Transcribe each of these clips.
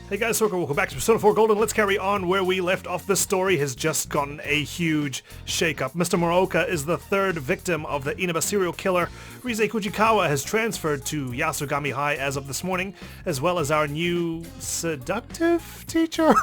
Hey guys, welcome back to Persona 4 Golden. Let's carry on where we left off. This story has just gotten a huge shake-up. Mr. Morooka is the third victim of the Inaba serial killer. Rise Kujikawa has transferred to Yasogami High as of this morning, as well as our new seductive teacher,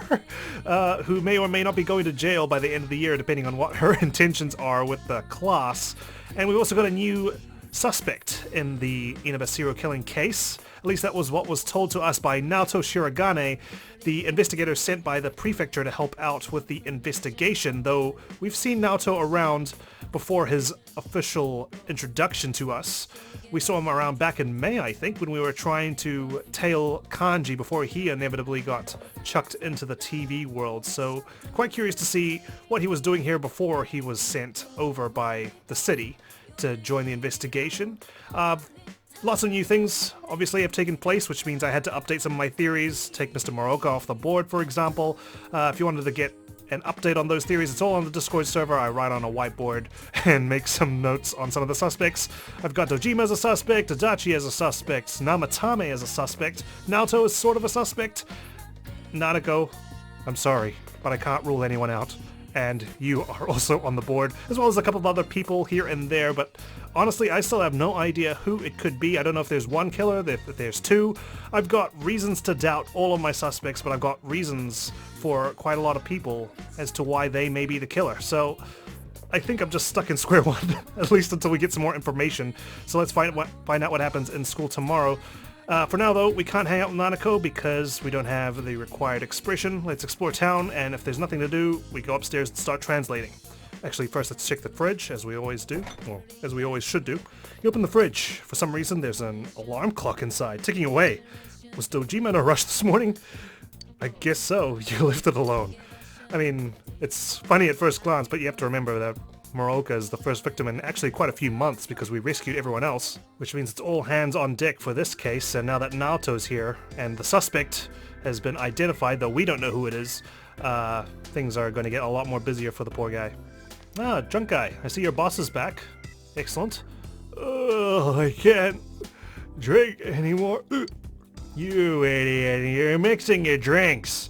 who may or may not be going to jail by the end of the year, depending on what her intentions are with the class. And we've also got a new suspect in the Inaba serial killing case. At least that was what was told to us by Naoto Shiragane, the investigator sent by the prefecture to help out with the investigation, though we've seen Naoto around before his official introduction to us. We saw him around back in May, I think, when we were trying to tail Kanji before he inevitably got chucked into the TV world, so quite curious to see what he was doing here before he was sent over by the city to join the investigation. Lots of new things obviously have taken place, which means I had to update some of my theories, take Mr. Morooka off the board, for example. If you wanted to get an update on those theories, it's all on the Discord server. I write on a whiteboard and make some notes on some of the suspects. I've got Dojima as a suspect, Adachi as a suspect, Namatame as a suspect, Naoto is sort of a suspect, Nanako, I'm sorry, but I can't rule anyone out. And you are also on the board, as well as a couple of other people here and there, but honestly, I still have no idea who it could be. I don't know if there's one killer, if there's two. I've got reasons to doubt all of my suspects, but I've got reasons for quite a lot of people as to why they may be the killer. So I think I'm just stuck in square one, at least until we get some more information. So let's find out what happens in school tomorrow. For now, though, we can't hang out with Nanako because we don't have the required expression. Let's explore town, and if there's nothing to do, we go upstairs and start translating. Actually, first let's check the fridge, as we always do, or as we always should do. You open the fridge. For some reason, there's an alarm clock inside, ticking away. Was Dojima in a rush this morning? I guess so. You left it alone. I mean, it's funny at first glance, but you have to remember that Morooka is the first victim in actually quite a few months because we rescued everyone else, which means it's all hands on deck for this case, and now that Naoto's here and the suspect has been identified, though we don't know who it is, things are going to get a lot more busier for the poor guy. Ah, drunk guy, I see your boss is back. Excellent. Oh, I can't drink anymore. You idiot, you're mixing your drinks.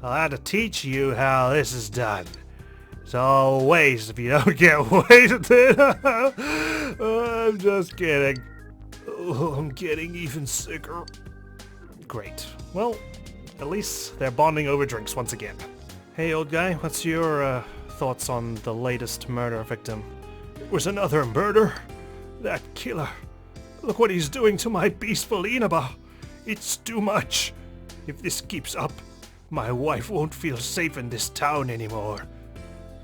I'll have to teach you how this is done. It's all waste if you don't get wasted. I'm just kidding. Oh, I'm getting even sicker. Great. Well, at least they're bonding over drinks once again. Hey, old guy, what's your thoughts on the latest murder victim? It was another murder? That killer. Look what he's doing to my peaceful Inaba. It's too much. If this keeps up, my wife won't feel safe in this town anymore.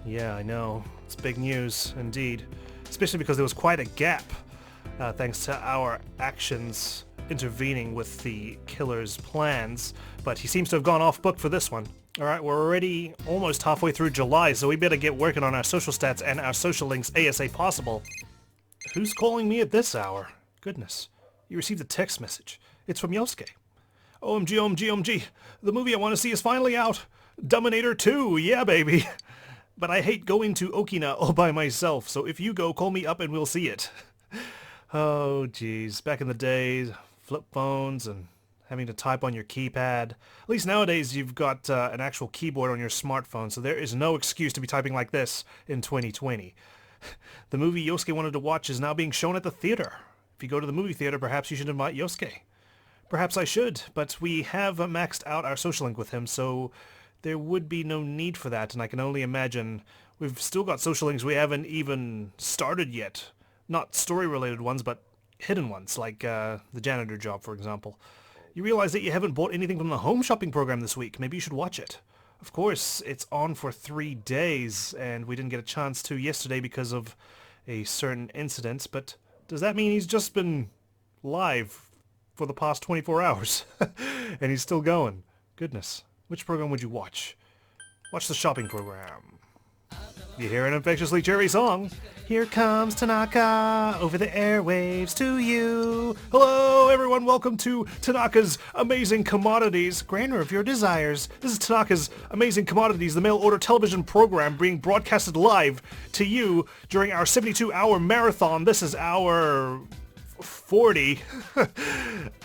Yeah, I know. It's big news, indeed. Especially because there was quite a gap, thanks to our actions intervening with the killer's plans. But he seems to have gone off book for this one. Alright, we're already almost halfway through July, so we better get working on our social stats and our social links ASA possible. Who's calling me at this hour? Goodness. You received a text message. It's from Yosuke. OMG, OMG, OMG. The movie I want to see is finally out. Dominator 2, yeah baby. But I hate going to Okina all by myself, so if you go, call me up and we'll see it. Oh, geez. Back in the days, flip phones and having to type on your keypad. At least nowadays you've got an actual keyboard on your smartphone, so there is no excuse to be typing like this in 2020. The movie Yosuke wanted to watch is now being shown at the theater. If you go to the movie theater, perhaps you should invite Yosuke. Perhaps I should, but we have maxed out our social link with him, so there would be no need for that, and I can only imagine we've still got social links we haven't even started yet. Not story-related ones, but hidden ones, like the janitor job, for example. You realize that you haven't bought anything from the home shopping program this week. Maybe you should watch it. Of course, it's on for 3 days, and we didn't get a chance to yesterday because of a certain incident, but does that mean he's just been live for the past 24 hours? And he's still going? Goodness. Which program would you watch? Watch the shopping program. You hear an infectiously cheery song. Here comes Tanaka over the airwaves to you. Hello everyone, welcome to Tanaka's Amazing Commodities, granter of your desires. This is Tanaka's Amazing Commodities, the mail order television program being broadcasted live to you during our 72-hour marathon. This is our 40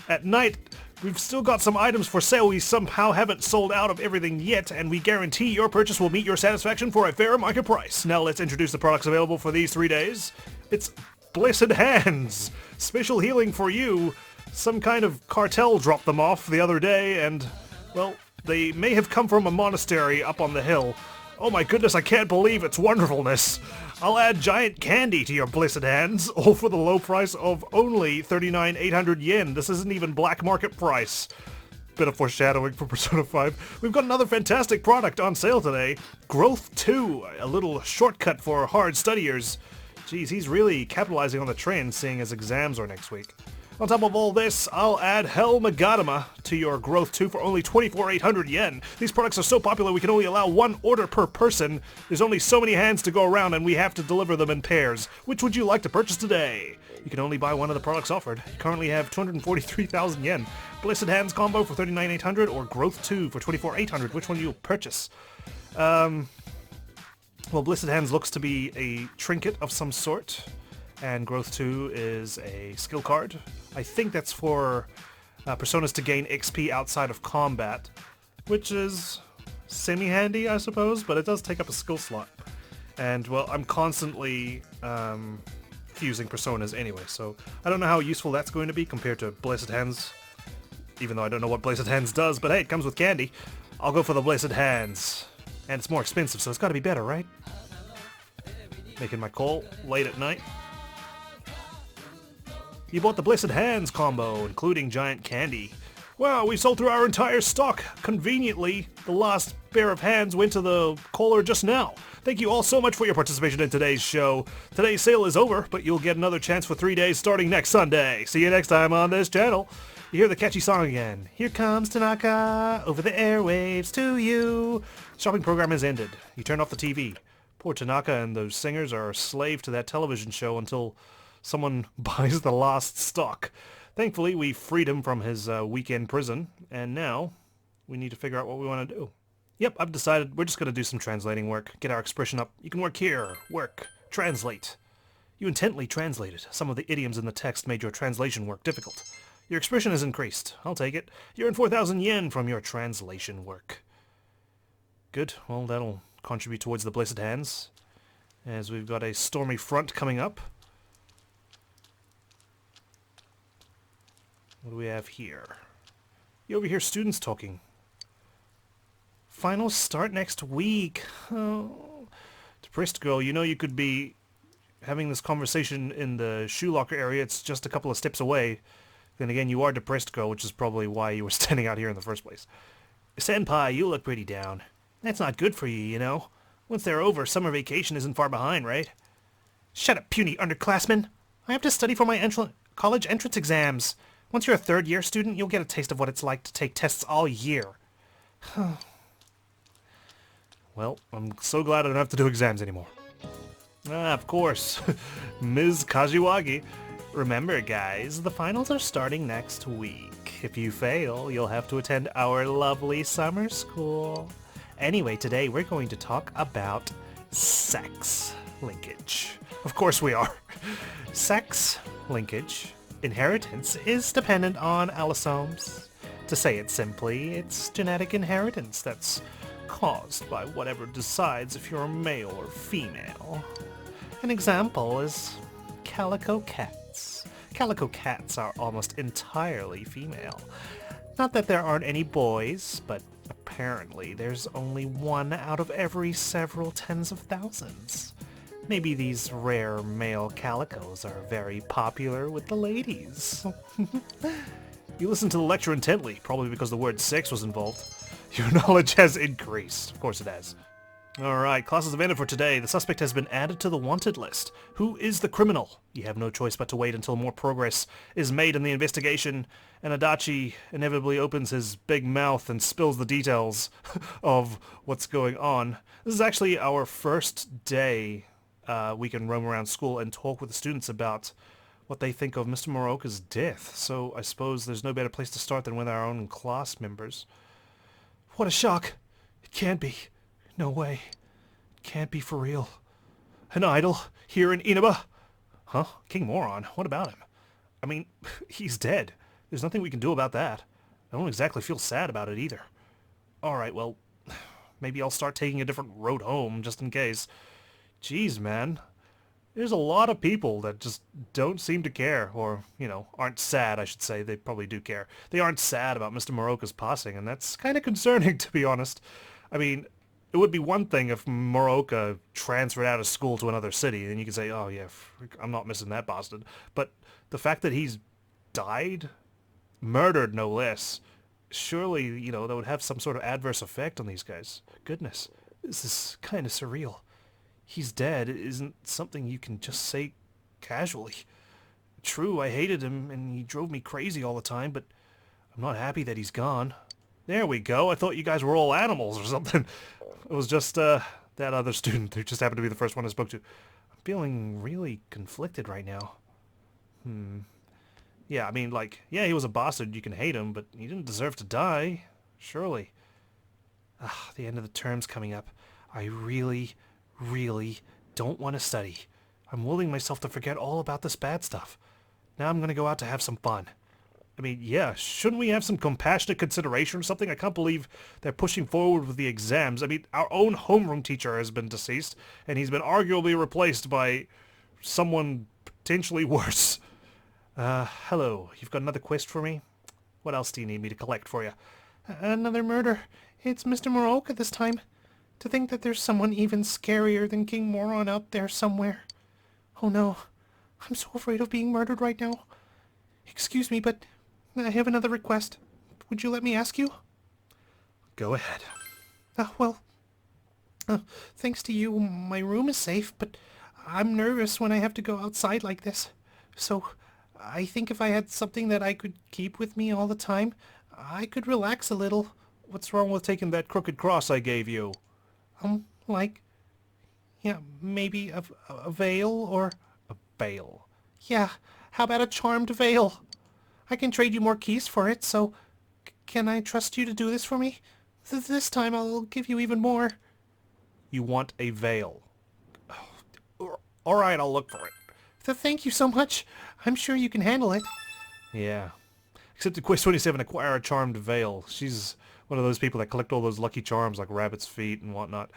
at night. We've still got some items for sale. We somehow haven't sold out of everything yet, and we guarantee your purchase will meet your satisfaction for a fair market price. Now let's introduce the products available for these 3 days. It's Blessed Hands. Special healing for you. Some kind of cartel dropped them off the other day, and, well, they may have come from a monastery up on the hill. Oh my goodness, I can't believe its wonderfulness. I'll add giant candy to your Blessed Hands, all for the low price of only 39,800 yen. This isn't even black market price. Bit of foreshadowing for Persona 5. We've got another fantastic product on sale today. Growth 2, a little shortcut for hard studiers. Geez, he's really capitalizing on the trend, seeing as exams are next week. On top of all this, I'll add Hell Magadama to your Growth 2 for only 24,800 yen. These products are so popular we can only allow one order per person. There's only so many hands to go around and we have to deliver them in pairs. Which would you like to purchase today? You can only buy one of the products offered. You currently have 243,000 yen. Blessed Hands combo for 39,800 or Growth 2 for 24,800. Which one will you purchase? Well, Blessed Hands looks to be a trinket of some sort. And Growth 2 is a skill card. I think that's for personas to gain XP outside of combat, which is semi-handy, I suppose, but it does take up a skill slot. And, well, I'm constantly fusing personas anyway, so I don't know how useful that's going to be compared to Blessed Hands, even though I don't know what Blessed Hands does, but hey, it comes with candy. I'll go for the Blessed Hands. And it's more expensive, so it's gotta be better, right? Making my call late at night. You bought the Blessed Hands combo, including giant candy. Wow, we sold through our entire stock. Conveniently, the last pair of hands went to the caller just now. Thank you all so much for your participation in today's show. Today's sale is over, but you'll get another chance for 3 days starting next Sunday. See you next time on this channel. You hear the catchy song again. Here comes Tanaka, over the airwaves to you. Shopping program has ended. You turn off the TV. Poor Tanaka and those singers are a slave to that television show until someone buys the last stock. Thankfully, we freed him from his weekend prison, and now we need to figure out what we want to do. Yep, I've decided we're just going to do some translating work. Get our expression up. You can work here. Work. Translate. You intently translated. Some of the idioms in the text made your translation work difficult. Your expression has increased. I'll take it. You earned 4,000 yen from your translation work. Good. Well, that'll contribute towards the Blessed Hands, as we've got a stormy front coming up. What do we have here? You overhear students talking. Finals start next week. Oh. Depressed girl, you know you could be having this conversation in the shoe locker area. It's just a couple of steps away. Then again, you are depressed girl, which is probably why you were standing out here in the first place. Senpai, you look pretty down. That's not good for you, you know. Once they're over, summer vacation isn't far behind, right? Shut up, puny underclassman. I have to study for my college entrance exams. Once you're a third-year student, you'll get a taste of what it's like to take tests all year. Well, I'm so glad I don't have to do exams anymore. Ah, of course. Ms. Kajiwagi. Remember, guys, the finals are starting next week. If you fail, you'll have to attend our lovely summer school. Anyway, today we're going to talk about sex linkage. Of course we are. Sex linkage. Inheritance is dependent on allosomes. To say it simply, it's genetic inheritance that's caused by whatever decides if you're male or female. An example is calico cats. Calico cats are almost entirely female. Not that there aren't any boys, but apparently there's only one out of every several tens of thousands. Maybe these rare male calicos are very popular with the ladies. You listened to the lecture intently, probably because the word sex was involved. Your knowledge has increased. Of course it has. Alright, classes have ended for today. The suspect has been added to the wanted list. Who is the criminal? You have no choice but to wait until more progress is made in the investigation, and Adachi inevitably opens his big mouth and spills the details of what's going on. This is actually our first day we can roam around school and talk with the students about what they think of Mr. Morooka's death, so I suppose there's no better place to start than with our own class members. What a shock! It can't be. No way. It can't be for real. An idol here in Inaba? Huh? King Moron? What about him? I mean, he's dead. There's nothing we can do about that. I don't exactly feel sad about it either. Alright, well, maybe I'll start taking a different road home, just in case. Jeez, man. There's a lot of people that just don't seem to care, or, aren't sad, I should say. They probably do care. They aren't sad about Mr. Morooka's passing, and that's kind of concerning, to be honest. I mean, it would be one thing if Morooka transferred out of school to another city, and you could say, oh yeah, I'm not missing that bastard. But the fact that he's died, murdered no less, surely, that would have some sort of adverse effect on these guys. Goodness, this is kind of surreal. He's dead isn't something you can just say casually. True, I hated him, and he drove me crazy all the time, but I'm not happy that he's gone. There we go. I thought you guys were all animals or something. It was just, that other student who just happened to be the first one I spoke to. I'm feeling really conflicted right now. Yeah, I mean, yeah, he was a bastard. You can hate him, but he didn't deserve to die. Surely. The end of the term's coming up. I really don't want to study. I'm willing myself to forget all about this bad stuff. Now I'm going to go out to have some fun. I mean, yeah, shouldn't we have some compassionate consideration or something? I can't believe they're pushing forward with the exams. I mean, our own homeroom teacher has been deceased, and he's been arguably replaced by someone potentially worse. Hello. You've got another quest for me? What else do you need me to collect for you? Another murder. It's Mr. Morooka this time. To think that there's someone even scarier than King Moron out there somewhere. Oh no, I'm so afraid of being murdered right now. Excuse me, but I have another request. Would you let me ask you? Go ahead. Thanks to you, my room is safe, but I'm nervous when I have to go outside like this. So, I think if I had something that I could keep with me all the time, I could relax a little. What's wrong with taking that crooked cross I gave you? Maybe a veil or... A veil? Yeah, how about a charmed veil? I can trade you more keys for it, so can I trust you to do this for me? This time I'll give you even more. You want a veil? Alright, I'll look for it. Thank you so much. I'm sure you can handle it. Yeah. Except in Quest 27, acquire a charmed veil. She's one of those people that collect all those lucky charms like rabbit's feet and whatnot.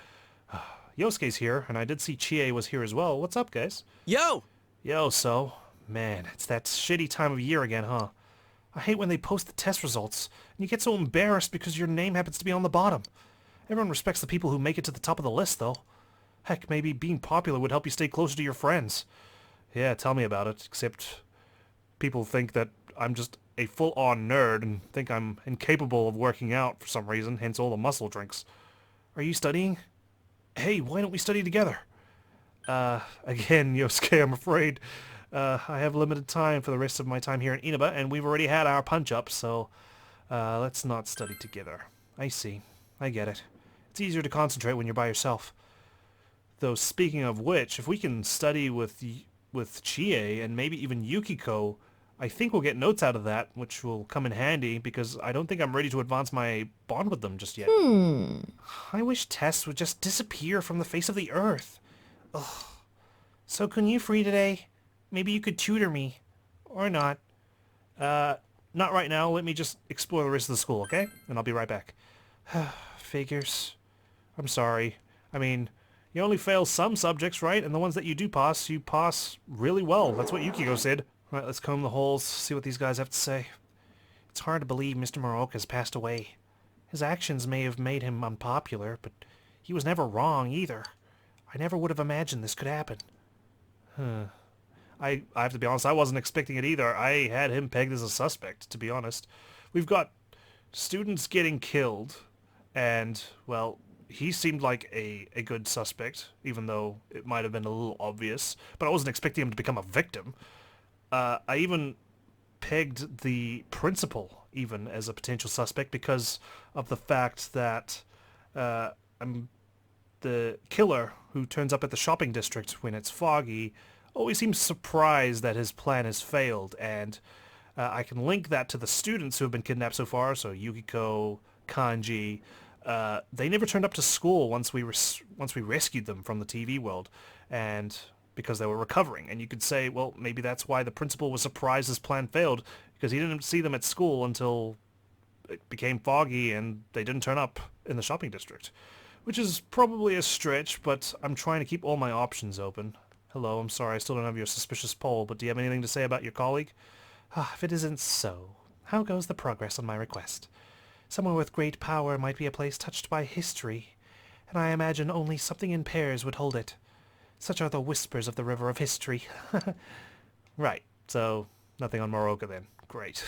Yosuke's here, and I did see Chie was here as well. What's up, guys? Yo! Yo, so? Man, it's that shitty time of year again, huh? I hate when they post the test results, and you get so embarrassed because your name happens to be on the bottom. Everyone respects the people who make it to the top of the list, though. Heck, maybe being popular would help you stay closer to your friends. Yeah, tell me about it, except people think that I'm just a full-on nerd and think I'm incapable of working out for some reason, hence all the muscle drinks. Are you studying? Hey, why don't we study together? Again, Yosuke, I'm afraid I have limited time for the rest of my time here in Inaba, and we've already had our punch-up, so let's not study together. I see. I get it. It's easier to concentrate when you're by yourself. Though, speaking of which, if we can study with Chie and maybe even Yukiko, I think we'll get notes out of that, which will come in handy, because I don't think I'm ready to advance my bond with them just yet. I wish tests would just disappear from the face of the earth. Ugh. So can you free today? Maybe you could tutor me. Or not. Not right now. Let me just explore the rest of the school, okay? And I'll be right back. Figures. I'm sorry. I mean, you only fail some subjects, right? And the ones that you do pass, you pass really well. That's what Yukiko said. Right, let's comb the halls, see what these guys have to say. It's hard to believe Mr. Morooka's passed away. His actions may have made him unpopular, but he was never wrong either. I never would have imagined this could happen. I have to be honest, I wasn't expecting it either. I had him pegged as a suspect, to be honest. We've got students getting killed, and, well, he seemed like a good suspect, even though it might have been a little obvious, but I wasn't expecting him to become a victim. I even pegged the principal even as a potential suspect because of the fact that the killer who turns up at the shopping district when it's foggy always seems surprised that his plan has failed, and I can link that to the students who have been kidnapped so far, so Yukiko, Kanji. They never turned up to school once we rescued them from the TV world, and because they were recovering. And you could say, well, maybe that's why the principal was surprised his plan failed, because he didn't see them at school until it became foggy and they didn't turn up in the shopping district. Which is probably a stretch, but I'm trying to keep all my options open. Hello, I'm sorry, I still don't have your suspicious poll, but do you have anything to say about your colleague? Ah, if it isn't so, how goes the progress on my request? Somewhere with great power might be a place touched by history, and I imagine only something in pairs would hold it. Such are the whispers of the river of history. Right, so nothing on Morooka then. Great.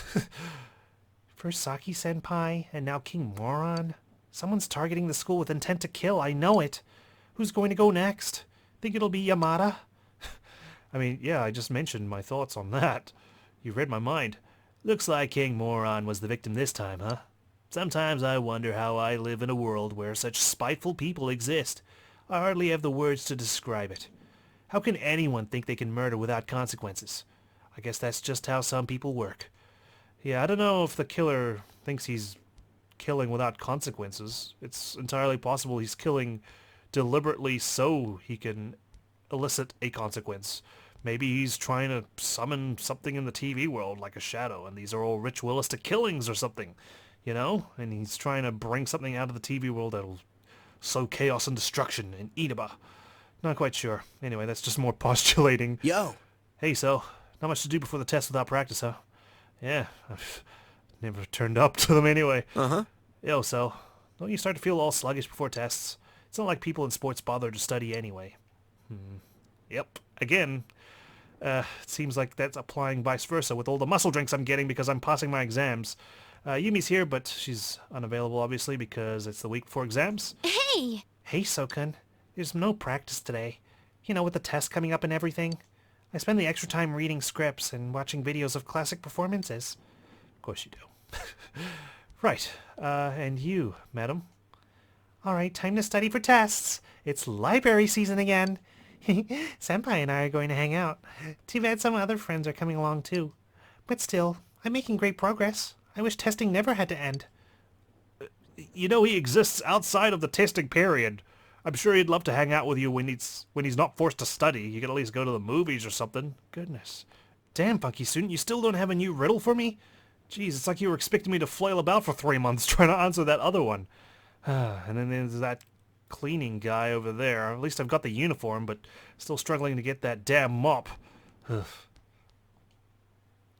First Saki-senpai, and now King Moron? Someone's targeting the school with intent to kill, I know it. Who's going to go next? Think it'll be Yamada? I mean, yeah, I just mentioned my thoughts on that. You read my mind. Looks like King Moron was the victim this time, huh? Sometimes I wonder how I live in a world where such spiteful people exist. I hardly have the words to describe it. How can anyone think they can murder without consequences? I guess that's just how some people work. Yeah, I don't know if the killer thinks he's killing without consequences. It's entirely possible he's killing deliberately so he can elicit a consequence. Maybe he's trying to summon something in the TV world like a shadow, and these are all ritualistic killings or something, you know? And he's trying to bring something out of the TV world that'll sow chaos and destruction in Inaba. Not quite sure. Anyway, that's just more postulating. Yo! Hey, so, not much to do before the test without practice, huh? Yeah, I've never turned up to them anyway. Uh-huh. Yo, so, don't you start to feel all sluggish before tests? It's not like people in sports bother to study anyway. Yep, again. It seems like that's applying vice versa with all the muscle drinks I'm getting because I'm passing my exams. Yumi's here, but she's unavailable, obviously, because it's the week before exams. Hey! Hey, Sokun. There's no practice today. You know, with the test coming up and everything. I spend the extra time reading scripts and watching videos of classic performances. Of course you do. Right, and you, madam? Alright, time to study for tests. It's library season again. Senpai and I are going to hang out. Too bad some other friends are coming along too. But still, I'm making great progress. I wish testing never had to end. You know he exists outside of the testing period. I'm sure he'd love to hang out with you when he's not forced to study. You could at least go to the movies or something. Goodness. Damn, funky student, you still don't have a new riddle for me? Jeez, it's like you were expecting me to flail about for 3 months trying to answer that other one. And then there's that cleaning guy over there. At least I've got the uniform, but still struggling to get that damn mop.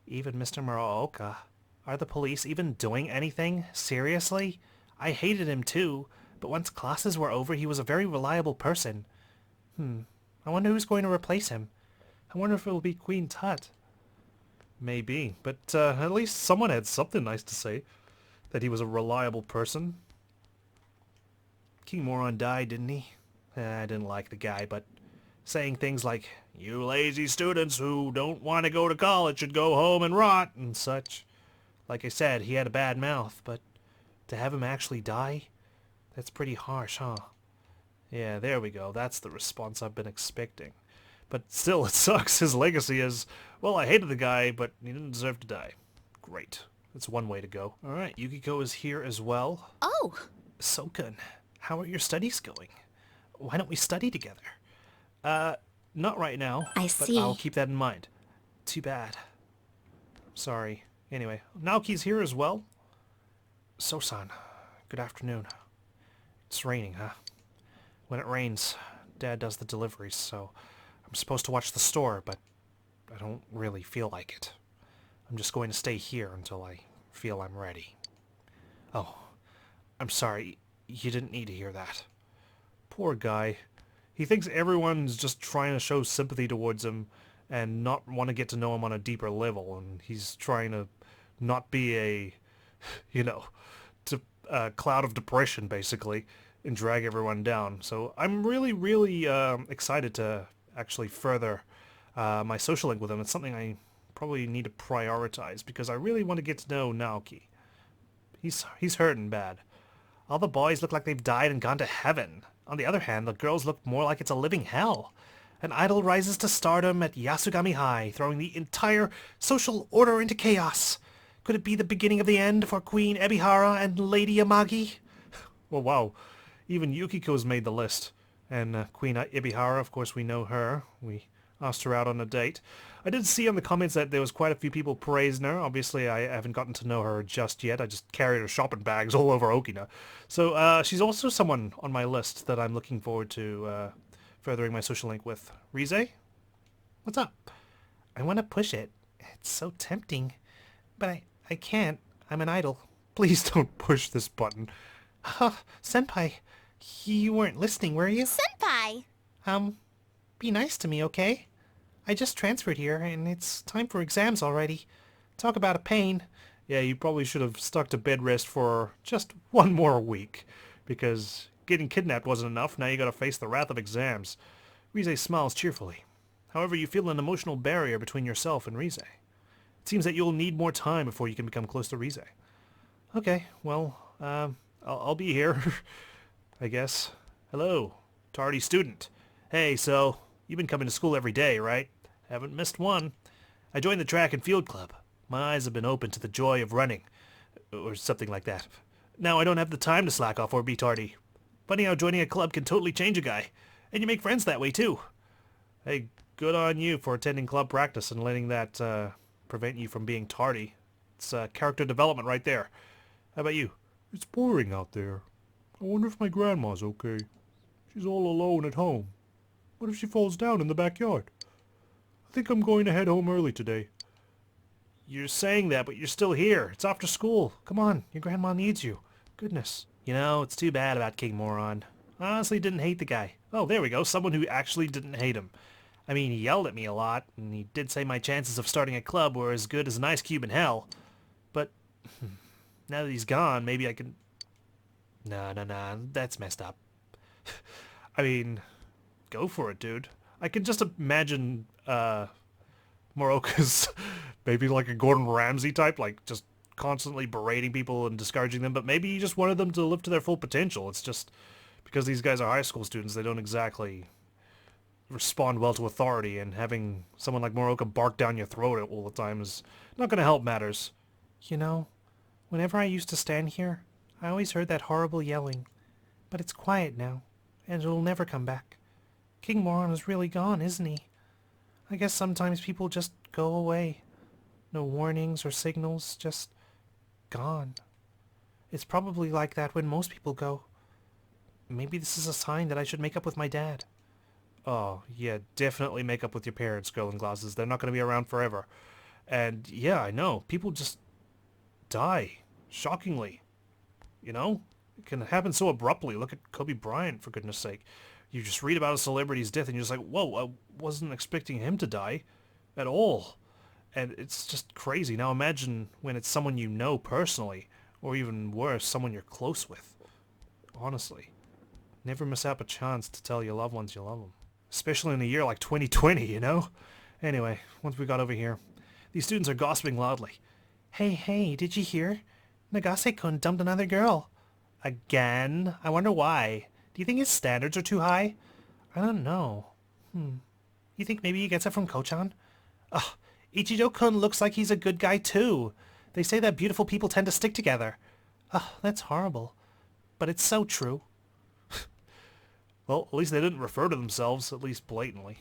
Even Mr. Morooka. Are the police even doing anything? Seriously? I hated him too, but once classes were over he was a very reliable person. I wonder who's going to replace him. I wonder if it will be Queen Tut. Maybe, but at least someone had something nice to say. That he was a reliable person. King Moron died, didn't he? I didn't like the guy, but saying things like, "You lazy students who don't want to go to college should go home and rot," and such. Like I said, he had a bad mouth, but to have him actually die? That's pretty harsh, huh? Yeah, there we go. That's the response I've been expecting. But still, it sucks. His legacy is, well, I hated the guy, but he didn't deserve to die. Great. That's one way to go. Alright, Yukiko is here as well. Oh! Sokun, how are your studies going? Why don't we study together? Not right now. I but see. I'll keep that in mind. Too bad. Sorry. Anyway, Naoki's here as well. So-san, good afternoon. It's raining, huh? When it rains, Dad does the deliveries, so I'm supposed to watch the store, but I don't really feel like it. I'm just going to stay here until I feel I'm ready. Oh, I'm sorry. You didn't need to hear that. Poor guy. He thinks everyone's just trying to show sympathy towards him and not want to get to know him on a deeper level, and he's trying to not be a, cloud of depression, basically, and drag everyone down. So I'm really, really excited to actually further my social link with him. It's something I probably need to prioritize because I really want to get to know Naoki. He's hurting bad. All the boys look like they've died and gone to heaven. On the other hand, the girls look more like it's a living hell. An idol rises to stardom at Yasugami High, throwing the entire social order into chaos. Could it be the beginning of the end for Queen Ebihara and Lady Yamagi? Well, wow. Even Yukiko's made the list. And Queen Ibihara, of course, we know her. We asked her out on a date. I did see on the comments that there was quite a few people praising her. Obviously, I haven't gotten to know her just yet. I just carried her shopping bags all over Okina. So she's also someone on my list that I'm looking forward to furthering my social link with. Rize? What's up? I want to push it. It's so tempting. But I can't. I'm an idol. Please don't push this button. Senpai, you weren't listening, were you? Senpai! Be nice to me, okay? I just transferred here, and it's time for exams already. Talk about a pain. Yeah, you probably should have stuck to bed rest for just one more week, because getting kidnapped wasn't enough. Now you gotta face the wrath of exams. Rize smiles cheerfully. However, you feel an emotional barrier between yourself and Rize. It seems that you'll need more time before you can become close to Rize. Okay, well, I'll be here, I guess. Hello, tardy student. Hey, so, you've been coming to school every day, right? Haven't missed one. I joined the track and field club. My eyes have been opened to the joy of running. Or something like that. Now I don't have the time to slack off or be tardy. Funny how joining a club can totally change a guy. And you make friends that way too. Hey, good on you for attending club practice and letting that prevent you from being tardy. It's character development right there. How about you? It's boring out there. I wonder if my grandma's okay. She's all alone at home. What if she falls down in the backyard? I think I'm going to head home early today. You're saying that, but you're still here. It's after school. Come on, your grandma needs you. Goodness. You know, it's too bad about King Moron. I honestly didn't hate the guy. Oh, there we go. Someone who actually didn't hate him. I mean, he yelled at me a lot, and he did say my chances of starting a club were as good as an ice cube in hell. But now that he's gone, maybe I can... Nah, that's messed up. I mean, go for it, dude. I can just imagine Morooka's maybe like a Gordon Ramsay type, like just constantly berating people and discouraging them, but maybe he just wanted them to live to their full potential. It's just because these guys are high school students, they don't exactly respond well to authority, and having someone like Morooka bark down your throat all the time is not going to help matters. You know, whenever I used to stand here, I always heard that horrible yelling. But it's quiet now, and it'll never come back. King Moron is really gone, isn't he? I guess sometimes people just go away. No warnings or signals, just gone. It's probably like that when most people go. Maybe this is a sign that I should make up with my dad. Oh, yeah, definitely make up with your parents, girl in glasses. They're not going to be around forever. And yeah, I know, people just die, shockingly. You know? It can happen so abruptly. Look at Kobe Bryant, for goodness sake. You just read about a celebrity's death and you're just like, whoa, I wasn't expecting him to die at all. And it's just crazy. Now imagine when it's someone you know personally, or even worse, someone you're close with. Honestly. Never miss out a chance to tell your loved ones you love them. Especially in a year like 2020, you know? Anyway, once we got over here, these students are gossiping loudly. Hey, did you hear? Nagase-kun dumped another girl. Again? I wonder why. Do you think his standards are too high? I don't know. You think maybe he gets it from Ko-chan? Ugh, Ichijo-kun looks like he's a good guy too. They say that beautiful people tend to stick together. Ugh, that's horrible. But it's so true. Well, at least they didn't refer to themselves, at least blatantly.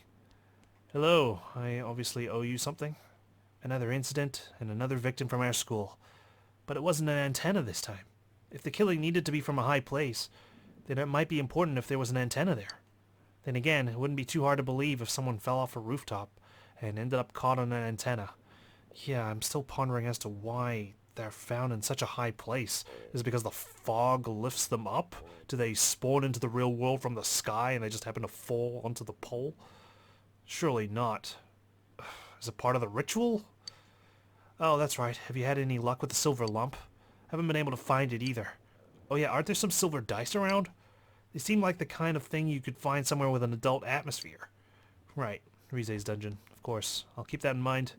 Hello, I obviously owe you something. Another incident and another victim from our school. But it wasn't an antenna this time. If the killing needed to be from a high place, then it might be important if there was an antenna there. Then again, it wouldn't be too hard to believe if someone fell off a rooftop and ended up caught on an antenna. Yeah, I'm still pondering as to why they're found in such a high place. Is it because the fog lifts them up? Do they spawn into the real world from the sky and they just happen to fall onto the pole? Surely not. Is it part of the ritual? Oh, that's right. Have you had any luck with the silver lump? Haven't been able to find it either. Oh yeah, aren't there some silver dice around? They seem like the kind of thing you could find somewhere with an adult atmosphere. Right, Rize's dungeon, of course. I'll keep that in mind.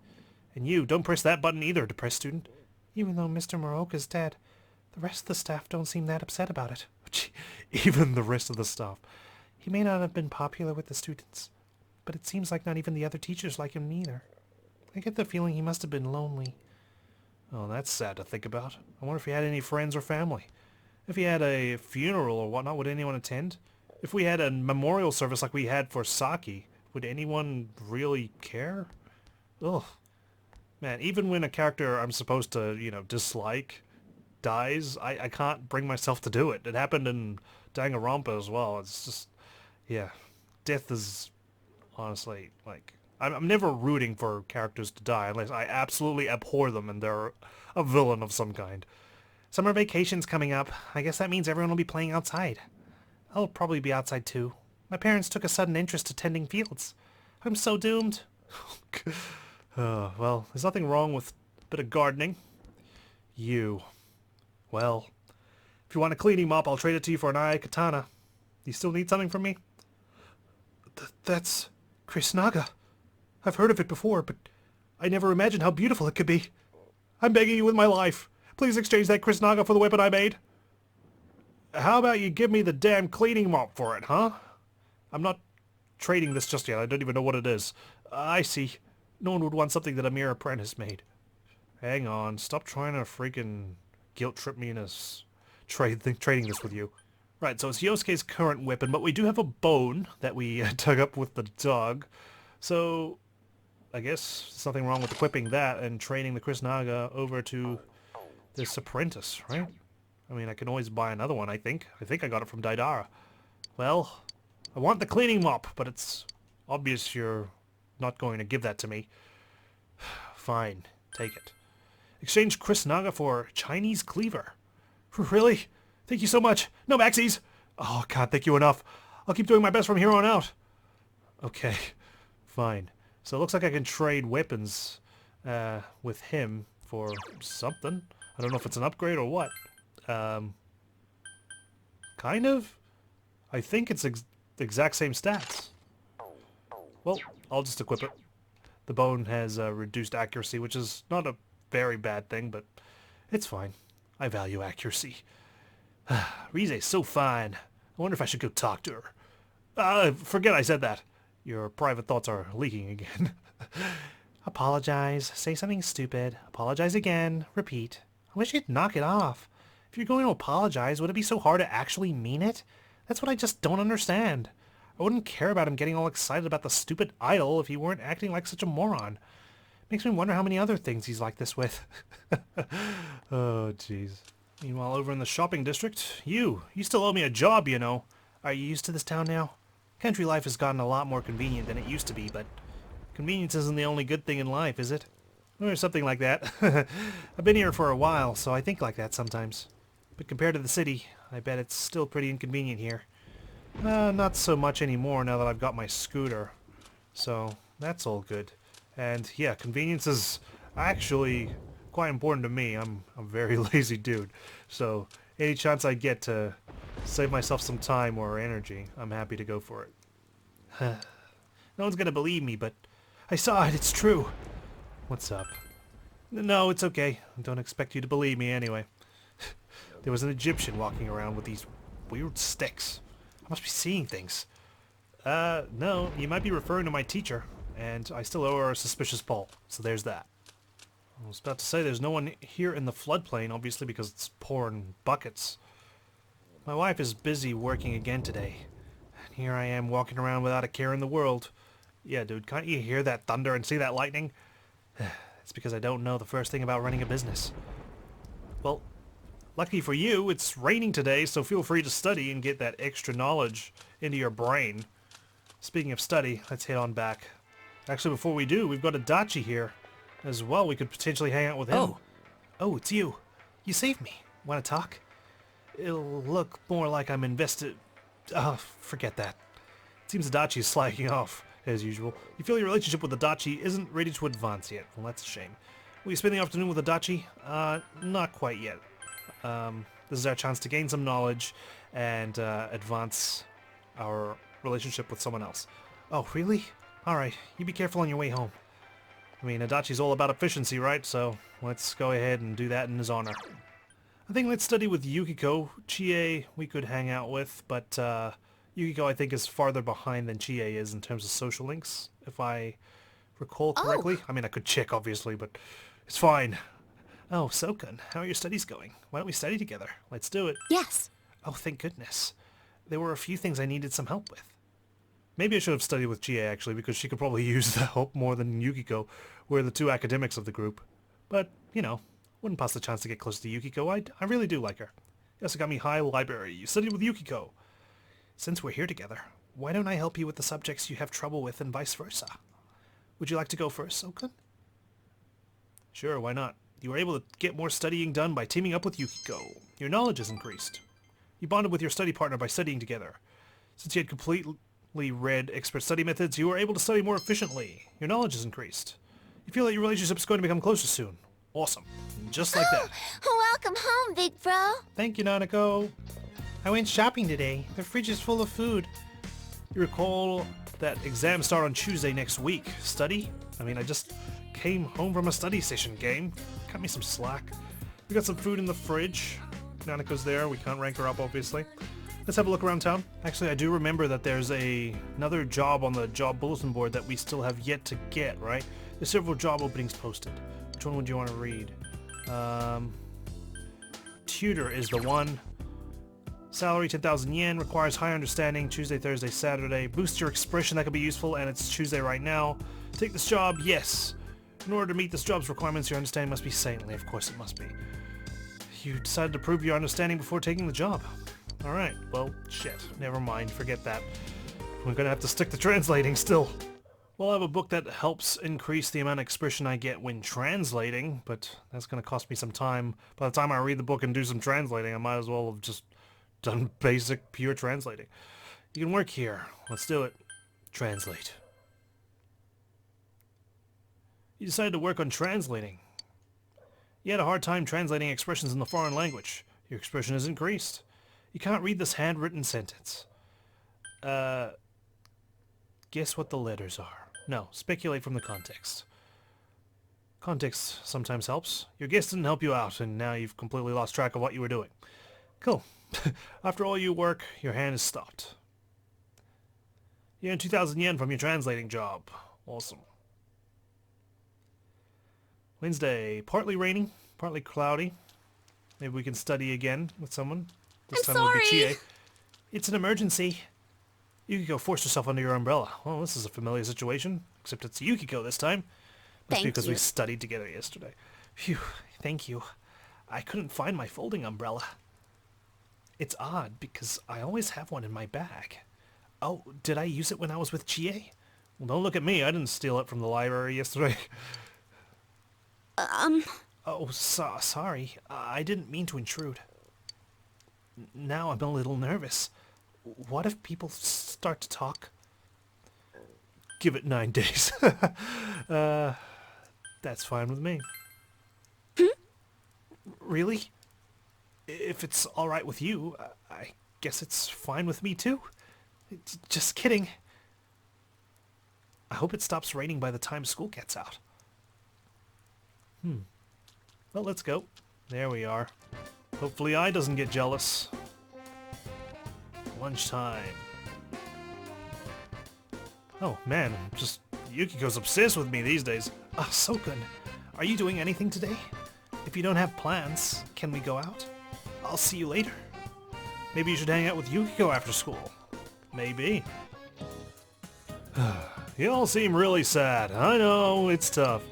And you, don't press that button either, depressed student. Even though Mr. Morooka's dead, the rest of the staff don't seem that upset about it. Even the rest of the staff. He may not have been popular with the students, but it seems like not even the other teachers like him either. I get the feeling he must have been lonely. Oh, that's sad to think about. I wonder if he had any friends or family. If he had a funeral or whatnot, would anyone attend? If we had a memorial service like we had for Saki, would anyone really care? Ugh. Man, even when a character I'm supposed to, you know, dislike dies, I can't bring myself to do it. It happened in Danganronpa as well. It's just, yeah. Death is honestly, like, I'm never rooting for characters to die unless I absolutely abhor them and they're a villain of some kind. Summer vacation's coming up. I guess that means everyone will be playing outside. I'll probably be outside too. My parents took a sudden interest to tending fields. I'm so doomed. Well, there's nothing wrong with a bit of gardening. You. Well, if you want a cleaning mop, I'll trade it to you for an eye katana. Do you still need something from me? That's Chris Naga. I've heard of it before, but I never imagined how beautiful it could be. I'm begging you with my life. Please exchange that Chris Naga for the weapon I made. How about you give me the damn cleaning mop for it, huh? I'm not trading this just yet. I don't even know what it is. I see. No one would want something that a mere apprentice made. Hang on. Stop trying to freaking guilt trip me into trading this with you. Right, so it's Yosuke's current weapon, but we do have a bone that we dug up with the dog. So, I guess there's nothing wrong with equipping that and training the Chris Naga over to this apprentice, right? I mean, I can always buy another one, I think. I think I got it from Daidara. Well, I want the cleaning mop, but it's obvious you're not going to give that to me. Fine, take it. Exchange Chris Naga for Chinese cleaver. Really? Thank you so much. No Maxies! Oh, can't thank you enough. I'll keep doing my best from here on out. Okay, fine. So it looks like I can trade weapons with him for something. I don't know if it's an upgrade or what. Kind of? I think it's the exact same stats. Well, I'll just equip it. The bone has reduced accuracy, which is not a very bad thing, but it's fine. I value accuracy. Rize's so fine. I wonder if I should go talk to her. Forget I said that. Your private thoughts are leaking again. Apologize. Say something stupid. Apologize again. Repeat. I wish you'd knock it off. If you're going to apologize, would it be so hard to actually mean it? That's what I just don't understand. I wouldn't care about him getting all excited about the stupid idol if he weren't acting like such a moron. Makes me wonder how many other things he's like this with. Oh, jeez. Meanwhile, over in the shopping district, you still owe me a job, you know. Are you used to this town now? Country life has gotten a lot more convenient than it used to be, but convenience isn't the only good thing in life, is it? Or something like that. I've been here for a while, so I think like that sometimes. But compared to the city, I bet it's still pretty inconvenient here. Not so much anymore now that I've got my scooter. So, that's all good. And yeah, convenience is actually quite important to me. I'm a very lazy dude. So, any chance I get to save myself some time or energy, I'm happy to go for it. No one's gonna believe me, but I saw it. It's true. What's up? No, it's okay. I don't expect you to believe me anyway. There was an Egyptian walking around with these weird sticks. I must be seeing things. No, you might be referring to my teacher, and I still owe her a suspicious pull, so there's that. I was about to say there's no one here in the floodplain, obviously because it's pouring buckets. My wife is busy working again today, and here I am walking around without a care in the world. Yeah, dude, can't you hear that thunder and see that lightning? It's because I don't know the first thing about running a business. Well, lucky for you, it's raining today, so feel free to study and get that extra knowledge into your brain. Speaking of study, let's head on back. Actually, before we do, we've got a Dachi here as well. We could potentially hang out with him. Oh, it's you. You saved me. Want to talk? It'll look more like I'm invested... Oh, forget that. It seems the Dachi is slacking off, as usual. You feel your relationship with the Dachi isn't ready to advance yet. Well, that's a shame. Will you spend the afternoon with the Dachi? Not quite yet. This is our chance to gain some knowledge and advance our relationship with someone else. Oh, really? Alright, you be careful on your way home. I mean, Adachi's all about efficiency, right? So, let's go ahead and do that in his honor. I think let's study with Yukiko. Chie we could hang out with, but Yukiko I think is farther behind than Chie is in terms of social links, if I recall correctly. I mean, I could check, obviously, but it's fine. Oh, Sokun, how are your studies going? Why don't we study together? Let's do it. Yes. Oh, thank goodness. There were a few things I needed some help with. Maybe I should have studied with GA actually, because she could probably use the help more than Yukiko. We're the two academics of the group. But, you know, wouldn't pass the chance to get close to Yukiko. I really do like her. You also got me high library. You studied with Yukiko. Since we're here together, why don't I help you with the subjects you have trouble with and vice versa? Would you like to go first, Soken? Sure, why not? You were able to get more studying done by teaming up with Yukiko. Your knowledge has increased. You bonded with your study partner by studying together. Since you had completely read expert study methods, you were able to study more efficiently. Your knowledge has increased. You feel that your relationship is going to become closer soon. Awesome. Just like that. Welcome home, big bro. Thank you, Nanako. I went shopping today. The fridge is full of food. You recall that exams start on Tuesday next week. Study? I mean, I just came home from a study session game. Cut me some slack. We got some food in the fridge. Nanako's there. We can't rank her up, obviously. Let's have a look around town. Actually, I do remember that there's another job on the job bulletin board that we still have yet to get, right? There's several job openings posted. Which one would you want to read? Tutor is the one. Salary 10,000 yen, requires high understanding, Tuesday, Thursday, Saturday. Boost your expression, that could be useful, and it's Tuesday right now. Take this job, yes. In order to meet this job's requirements, your understanding must be saintly. Of course it must be. You decided to prove your understanding before taking the job. Alright, well, shit. Never mind, forget that. We're gonna have to stick to translating still. Well, I have a book that helps increase the amount of expression I get when translating, but that's gonna cost me some time. By the time I read the book and do some translating, I might as well have just done basic, pure translating. You can work here. Let's do it. Translate. You decided to work on translating. You had a hard time translating expressions in the foreign language. Your expression has increased. You can't read this handwritten sentence. Guess what the letters are. No, speculate from the context. Context sometimes helps. Your guess didn't help you out, and now you've completely lost track of what you were doing. Cool. After all your work, your hand is stopped. You earned 2,000 yen from your translating job. Awesome. Wednesday, partly rainy, partly cloudy. Maybe we can study again with someone. This I'm time it'll be sorry. Chie. It's an emergency. Yukiko forced herself under your umbrella. Well, this is a familiar situation, except it's Yukiko this time. Must be Thank because you. we studied together yesterday. Phew, thank you. I couldn't find my folding umbrella. It's odd, because I always have one in my bag. Oh, did I use it when I was with Chie? Well, don't look at me. I didn't steal it from the library yesterday. Oh, sorry. I didn't mean to intrude. Now I'm a little nervous. What if people start to talk? Give it 9 days. That's fine with me. Really? If it's alright with you, I guess it's fine with me too. Just kidding. I hope it stops raining by the time school gets out. Well, let's go. There we are. Hopefully I doesn't get jealous. Lunchtime. Oh man, just Yukiko's obsessed with me these days. Ah, so good. Are you doing anything today? If you don't have plans, can we go out? I'll see you later. Maybe you should hang out with Yukiko after school. Maybe. You all seem really sad. I know, it's tough.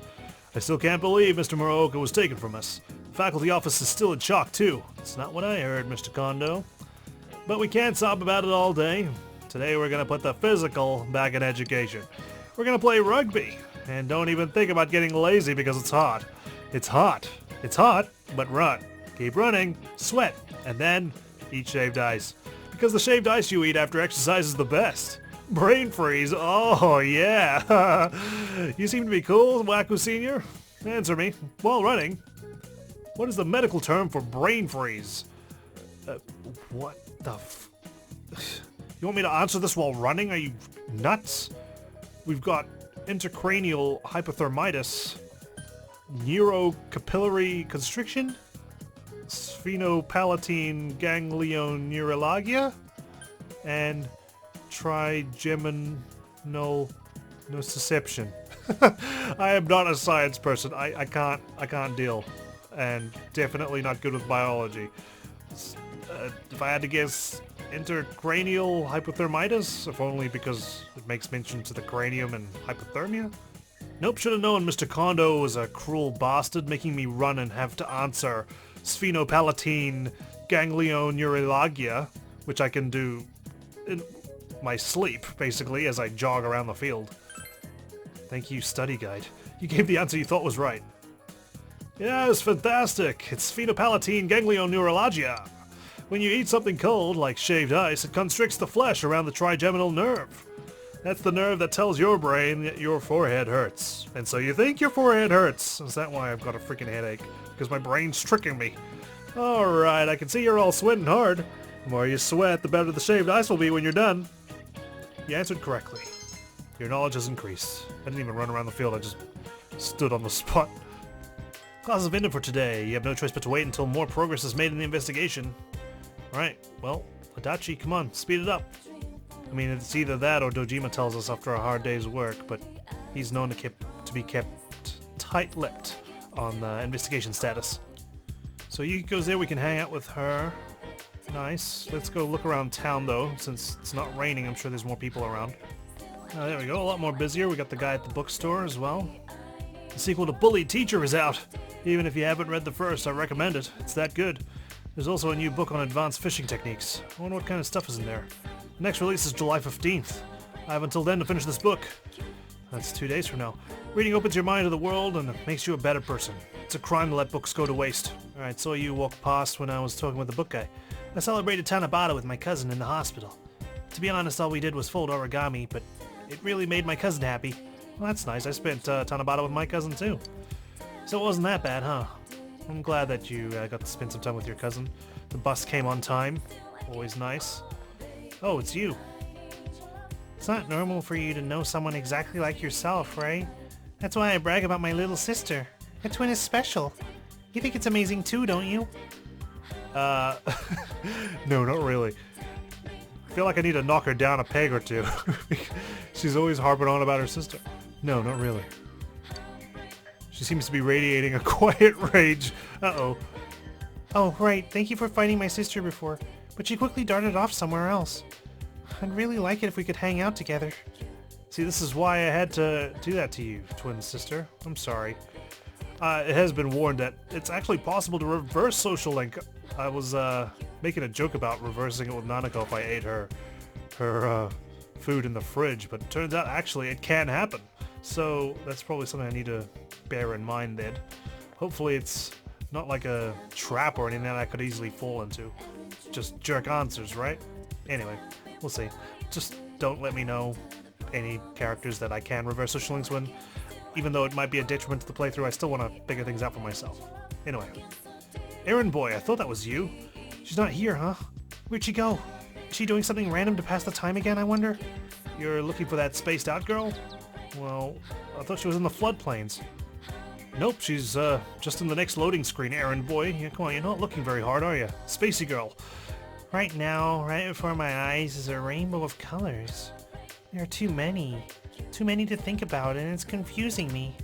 I still can't believe Mr. Morooka was taken from us. The faculty office is still in shock too. It's not what I heard, Mr. Kondo. But we can't sob about it all day. Today we're gonna put the physical back in education. We're gonna play rugby. And don't even think about getting lazy because it's hot. It's hot. It's hot, but run. Keep running, sweat, and then eat shaved ice. Because the shaved ice you eat after exercise is the best. Brain freeze, oh yeah. You seem to be cool, Waku Sr. Answer me, while running. What is the medical term for brain freeze? What the You want me to answer this while running? Are you nuts? We've got intracranial hypothermitis, neurocapillary constriction, sphenopalatine ganglioneuralgia, and trigeminal nociception. I am not a science person. I can't deal, and definitely not good with biology. If I had to guess, intracranial hypothermitis, if only because it makes mention to the cranium and hypothermia. Nope, should have known Mr. Kondo was a cruel bastard, making me run and have to answer sphenopalatine ganglioneuralgia, which I can do in my sleep, basically, as I jog around the field. Thank you, study guide. You gave the answer you thought was right. Yeah, it's fantastic. It's sphenopalatine ganglioneuralgia. When you eat something cold, like shaved ice, it constricts the flesh around the trigeminal nerve. That's the nerve that tells your brain that your forehead hurts. And so you think your forehead hurts. Is that why I've got a freaking headache? Because my brain's tricking me. Alright, I can see you're all sweating hard. The more you sweat, the better the shaved ice will be when you're done. You answered correctly. Your knowledge has increased. I didn't even run around the field, I just stood on the spot. Class have ended for today. You have no choice but to wait until more progress is made in the investigation. Alright, well, Adachi, come on, speed it up. I mean, it's either that or Dojima tells us after a hard day's work, but he's known to be kept tight-lipped on the investigation status. So Yukiko's there, we can hang out with her. Nice. Let's go look around town, though. Since it's not raining, I'm sure there's more people around. There we go, a lot more busier. We got the guy at the bookstore as well. The sequel to Bullied Teacher is out. Even if you haven't read the first, I recommend it. It's that good. There's also a new book on advanced fishing techniques. I wonder what kind of stuff is in there. The next release is July 15th. I have until then to finish this book. That's 2 days from now. Reading opens your mind to the world and makes you a better person. It's a crime to let books go to waste. Alright, saw you walk past when I was talking with the book guy. I celebrated Tanabata with my cousin in the hospital. To be honest, all we did was fold origami, but it really made my cousin happy. Well, that's nice. I spent Tanabata with my cousin too. So it wasn't that bad, huh? I'm glad that you got to spend some time with your cousin. The bus came on time. Always nice. Oh, it's you. It's not normal for you to know someone exactly like yourself, right? That's why I brag about my little sister. Her twin is special. You think it's amazing too, don't you? No, not really. I feel like I need to knock her down a peg or two. She's always harping on about her sister. No, not really. She seems to be radiating a quiet rage. Uh-oh. Oh, right. Thank you for fighting my sister before, but she quickly darted off somewhere else. I'd really like it if we could hang out together. See, this is why I had to do that to you, twin sister. I'm sorry. It has been warned that it's actually possible to reverse social link. I was making a joke about reversing it with Nanako if I ate her food in the fridge, but it turns out actually it can happen. So that's probably something I need to bear in mind then. Hopefully it's not like a trap or anything that I could easily fall into. Just jerk answers, right? Anyway, we'll see. Just don't let me know any characters that I can reverse social links when. Even though it might be a detriment to the playthrough, I still want to figure things out for myself. Anyway. Errand boy, I thought that was you. She's not here, huh? Where'd she go? Is she doing something random to pass the time again, I wonder? You're looking for that spaced out girl? Well, I thought she was in the floodplains. Nope, she's just in the next loading screen, errand boy. Yeah, come on, you're not looking very hard, are you? Spacey girl. Right now, right before my eyes is a rainbow of colors. There are too many. Too many to think about, and it's confusing me.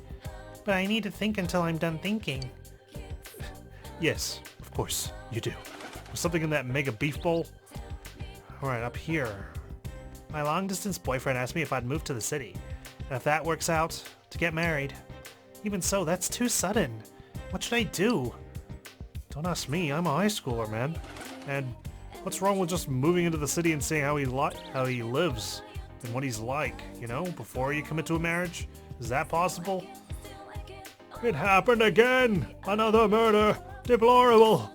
But I need to think until I'm done thinking. Yes, of course, you do. Was something in that mega beef bowl? Alright, up here. My long-distance boyfriend asked me if I'd move to the city. And if that works out, to get married. Even so, that's too sudden. What should I do? Don't ask me, I'm a high schooler, man. And what's wrong with just moving into the city and seeing how he lives? And what he's like, you know, before you commit to a marriage? Is that possible? It happened again! Another murder! Deplorable!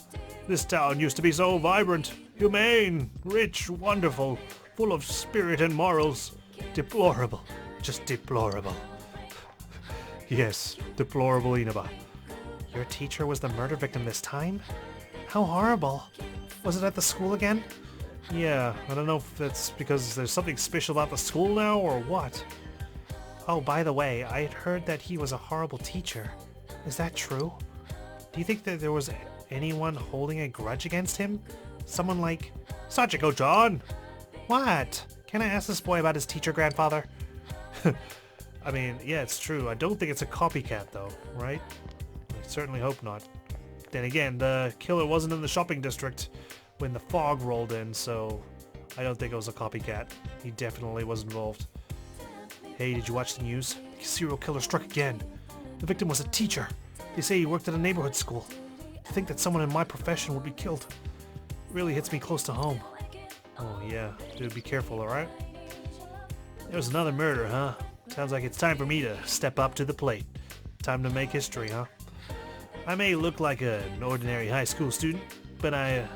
This town used to be so vibrant, humane, rich, wonderful, full of spirit and morals. Deplorable. Just deplorable. Yes, deplorable Inaba. Your teacher was the murder victim this time? How horrible. Was it at the school again? Yeah, I don't know if it's because there's something special about the school now or what. Oh, by the way, I had heard that he was a horrible teacher. Is that true? Do you think that there was anyone holding a grudge against him? Someone like... Sachiko-chan! What? Can I ask this boy about his teacher, grandfather? I mean, yeah, it's true. I don't think it's a copycat, though, right? I certainly hope not. Then again, the killer wasn't in the shopping district when the fog rolled in, so I don't think it was a copycat. He definitely was involved. Hey, did you watch the news? The serial killer struck again. The victim was a teacher. They say he worked at a neighborhood school. To think that someone in my profession would be killed really hits me close to home. Oh yeah, dude, be careful, alright? There's another murder, huh? Sounds like it's time for me to step up to the plate. Time to make history, huh? I may look like an ordinary high school student, but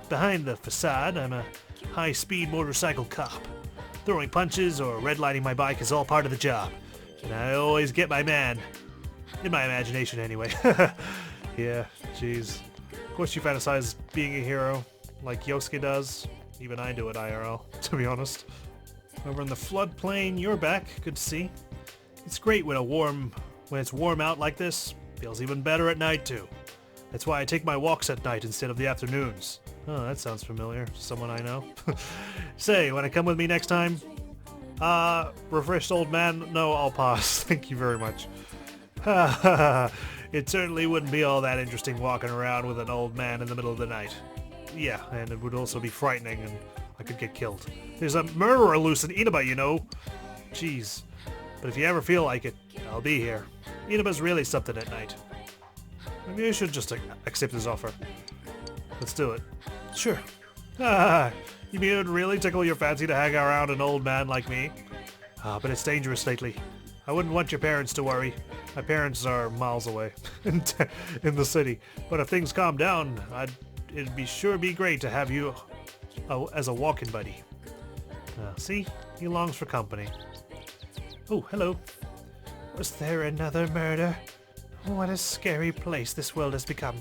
behind the facade, I'm a high-speed motorcycle cop. Throwing punches or redlining my bike is all part of the job. And I always get my man. In my imagination, anyway. Yeah, jeez. Of course you fantasize being a hero, like Yosuke does. Even I do it IRL, to be honest. Over in the floodplain, you're back. Good to see. It's great when it's warm out like this. Feels even better at night, too. That's why I take my walks at night instead of the afternoons. Oh, that sounds familiar. Someone I know. Say, wanna come with me next time? Refreshed old man? No, I'll pass. Thank you very much. It certainly wouldn't be all that interesting walking around with an old man in the middle of the night. Yeah, and it would also be frightening and I could get killed. There's a murderer loose in Inaba, you know. Jeez. But if you ever feel like it, I'll be here. Inaba's really something at night. Maybe I should just accept his offer. Let's do it. Sure. You mean it would really tickle your fancy to hang around an old man like me? But it's dangerous lately. I wouldn't want your parents to worry. My parents are miles away in the city. But if things calm down, it'd be great to have you as a walking buddy. See? He longs for company. Oh, hello. Was there another murder? What a scary place this world has become.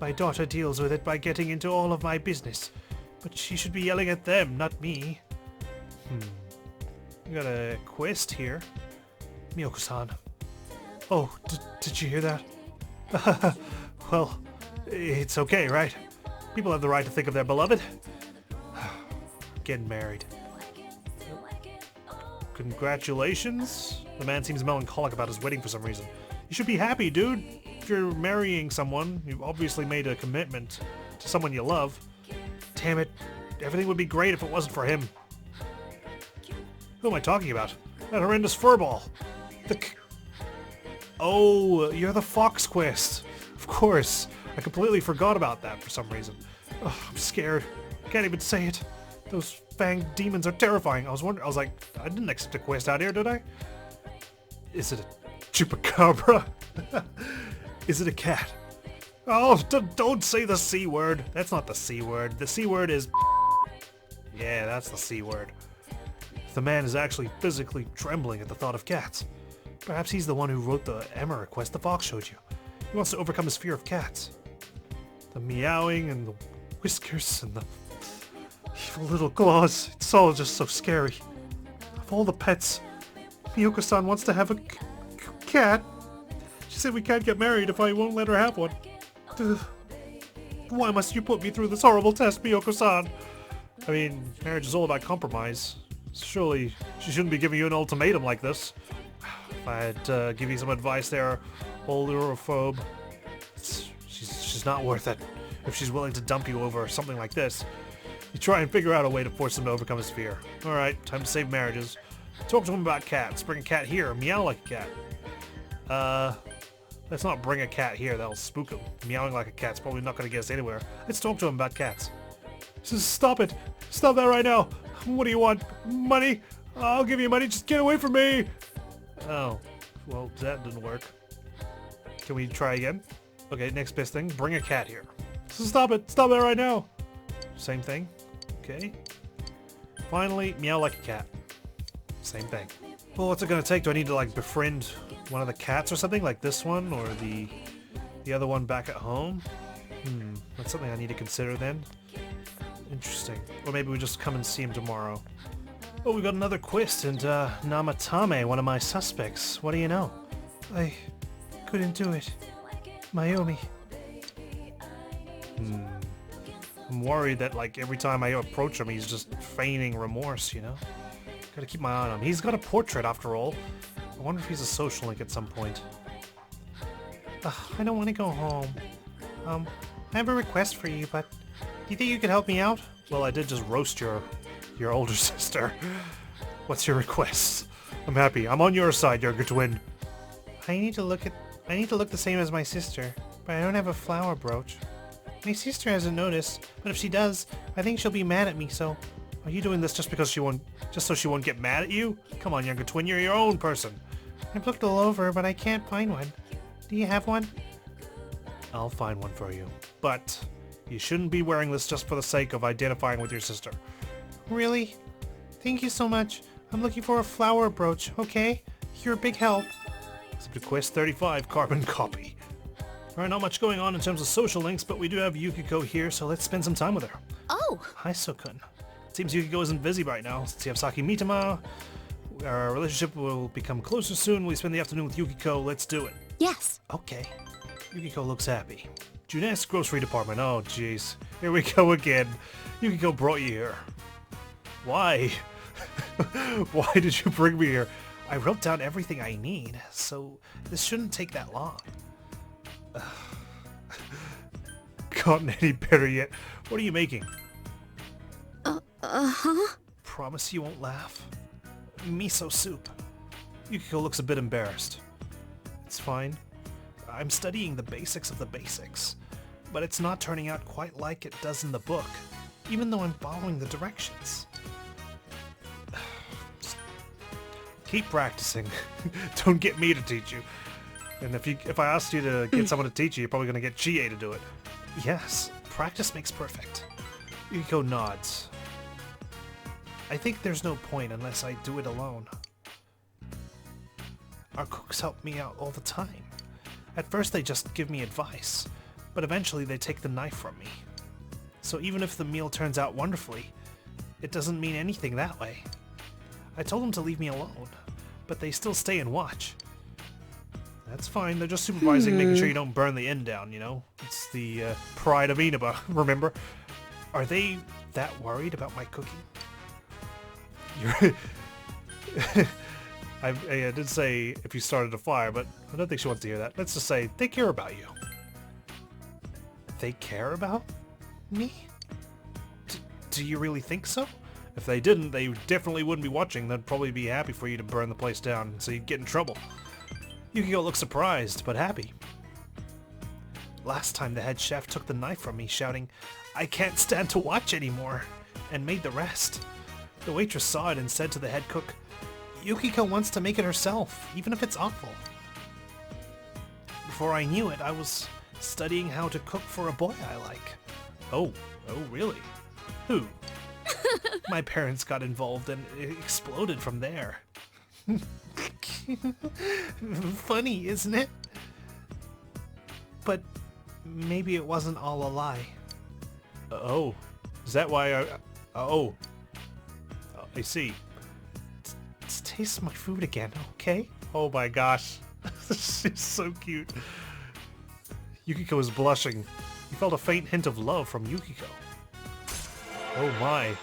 My daughter deals with it by getting into all of my business. But she should be yelling at them, not me. We got a quest here. Miyoko-san. Oh, did you hear that? Well, it's okay, right? People have the right to think of their beloved. Getting married. Congratulations? The man seems melancholic about his wedding for some reason. You should be happy, dude. If you're marrying someone, you've obviously made a commitment to someone you love. Damn it. Everything would be great if it wasn't for him. Who am I talking about? That horrendous furball. Oh, you're the Fox Quest. Of course. I completely forgot about that for some reason. Oh, I'm scared. I can't even say it. Those fanged demons are terrifying. I was like, I didn't accept a quest out here, did I? Is it a chupacabra? Is it a cat? Oh, don't say the C word. That's not the C word. The C word is... Yeah, that's the C word. The man is actually physically trembling at the thought of cats. Perhaps he's the one who wrote the Emma request the fox showed you. He wants to overcome his fear of cats. The meowing and the whiskers and the evil little claws. It's all just so scary. Of all the pets, Miyoko-san wants to have a cat. She said we can't get married if I won't let her have one. Why must you put me through this horrible test, Miyoko-san? I mean, marriage is all about compromise. Surely she shouldn't be giving you an ultimatum like this. If I had give you some advice there, old Europhobe, she's not worth it. If she's willing to dump you over something like this, you try and figure out a way to force him to overcome his fear. Alright, time to save marriages. Talk to him about cats. Bring a cat here. Meow like a cat. Let's not bring a cat here. That'll spook him. Meowing like a cat's probably not going to get us anywhere. Let's talk to him about cats. Stop it. Stop that right now. What do you want? Money? I'll give you money. Just get away from me. Oh. Well, that didn't work. Can we try again? Okay, next best thing. Bring a cat here. Stop it. Stop that right now. Same thing. Okay. Finally, meow like a cat. Same thing. Well, what's it gonna take? Do I need to, like, befriend one of the cats or something? Like this one? Or the other one back at home? That's something I need to consider then. Interesting. Or maybe we just come and see him tomorrow. Oh, we got another quest, and Namatame, one of my suspects. What do you know? I couldn't do it. Mayumi. I'm worried that, like, every time I approach him, he's just feigning remorse, you know? Gotta keep my eye on him. He's got a portrait, after all. I wonder if he's a social link at some point. I don't want to go home. I have a request for you, but do you think you could help me out? Well, I did just roast your your older sister. What's your request? I'm happy. I'm on your side, younger twin. I need to look the same as my sister, but I don't have a flower brooch. My sister hasn't noticed, but if she does, I think she'll be mad at me, so... Are you doing this just so she won't get mad at you? Come on, younger twin, you're your own person. I've looked all over, but I can't find one. Do you have one? I'll find one for you. But you shouldn't be wearing this just for the sake of identifying with your sister. Really? Thank you so much. I'm looking for a flower brooch, okay? You're a big help. Except to Quest 35, carbon copy. Alright, not much going on in terms of social links, but we do have Yukiko here, so let's spend some time with her. Oh, Hi, Sukun. It seems Yukiko isn't busy right now. Since you have Saki Mitama, our relationship will become closer soon. We spend the afternoon with Yukiko. Let's do it. yes. Okay. Yukiko looks happy. Junes grocery department. Oh, jeez. Here we go again. Yukiko brought you here. Why? Why did you bring me here? I wrote down everything I need, so this shouldn't take that long. Gotten any better yet? What are you making? Uh-huh. Promise you won't laugh? Miso soup. Yukiko looks a bit embarrassed. It's fine. I'm studying the basics of the basics, but it's not turning out quite like it does in the book, even though I'm following the directions. Just keep practicing. Don't get me to teach you. And if I asked you to get someone to teach you, you're probably going to get Chie to do it. Yes, practice makes perfect. Yukiko nods. I think there's no point unless I do it alone. Our cooks help me out all the time. At first they just give me advice, but eventually they take the knife from me. So even if the meal turns out wonderfully, it doesn't mean anything that way. I told them to leave me alone, but they still stay and watch. That's fine, they're just supervising, making sure you don't burn the inn down, you know? It's the pride of Inaba, remember? Are they that worried about my cooking? You're I did say if you started a fire, but I don't think she wants to hear that. Let's just say they care about you. They care about me? Do you really think so? If they didn't, they definitely wouldn't be watching. They'd probably be happy for you to burn the place down, so you'd get in trouble. Yukiko looks surprised, but happy. Last time the head chef took the knife from me, shouting, "I can't stand to watch anymore," and made the rest. The waitress saw it and said to the head cook, "Yukiko wants to make it herself, even if it's awful." Before I knew it, I was studying how to cook for a boy I like. Oh really? Who? My parents got involved and it exploded from there. Funny, isn't it? But maybe it wasn't all a lie. Oh, is that why I see. Taste my food again, okay? Oh my gosh. She's so cute. Yukiko is blushing. You felt a faint hint of love from Yukiko. Oh my.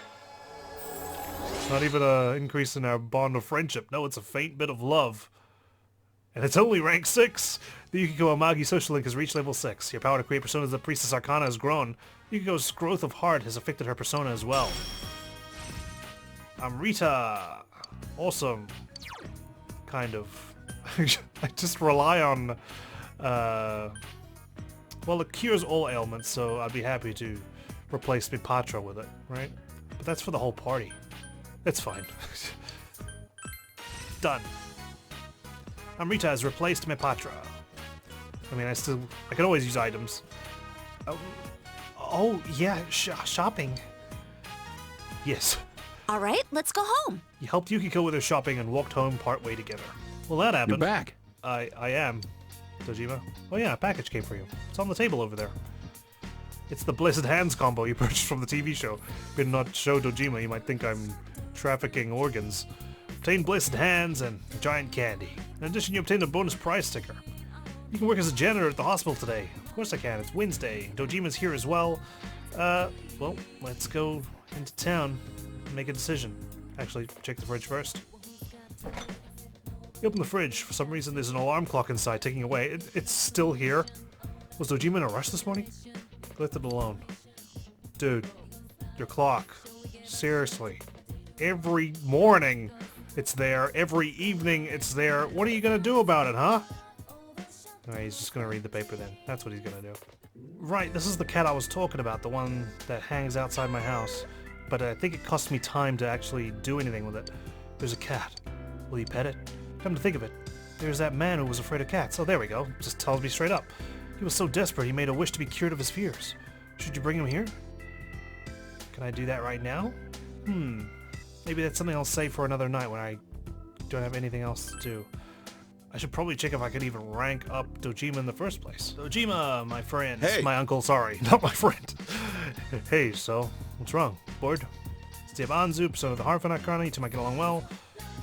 It's not even an increase in our bond of friendship. No, it's a faint bit of love. And it's only rank 6! The Yukiko Amagi social link has reached level 6. Your power to create personas of the Priestess Arcana has grown. Yukiko's growth of heart has affected her persona as well. Amrita! Awesome. Kind of. I just rely on... well, it cures all ailments, so I'd be happy to replace Mipatra with it, right? But that's for the whole party. It's fine. Done. Amrita has replaced Mipatra. I mean, I can always use items. Oh yeah, shopping. Yes. All right, let's go home. You helped Yukiko with her shopping and walked home partway together. Well, that happened. You're back. I am. Dojima. Oh yeah, a package came for you. It's on the table over there. It's the Blessed Hands combo you purchased from the TV show. If you did not show Dojima, you might think I'm trafficking organs. Obtain Blessed Hands and giant candy. In addition, you obtain a bonus prize sticker. You can work as a janitor at the hospital today. Of course I can. It's Wednesday. Dojima's here as well. Well, let's go into town and make a decision. Actually, check the fridge first. You open the fridge. For some reason, there's an alarm clock inside ticking away. It's still here? Was Dojima in a rush this morning? Left it alone. Dude, your clock. Seriously. Every morning it's there. Every evening it's there. What are you gonna do about it, huh? Alright, he's just gonna read the paper then. That's what he's gonna do. Right, this is the cat I was talking about, the one that hangs outside my house. But I think it cost me time to actually do anything with it. There's a cat. Will you pet it? Come to think of it, there's that man who was afraid of cats. Oh, there we go. Just tells me straight up. He was so desperate he made a wish to be cured of his fears. Should you bring him here? Can I do that right now? Maybe that's something I'll save for another night when I don't have anything else to do. I should probably check if I could even rank up Dojima in the first place. Dojima, my friend. Hey! My uncle, sorry. Not my friend. Hey, so, what's wrong? Bored? Stay Anzu, so the Harfanakrani, you two might get along well.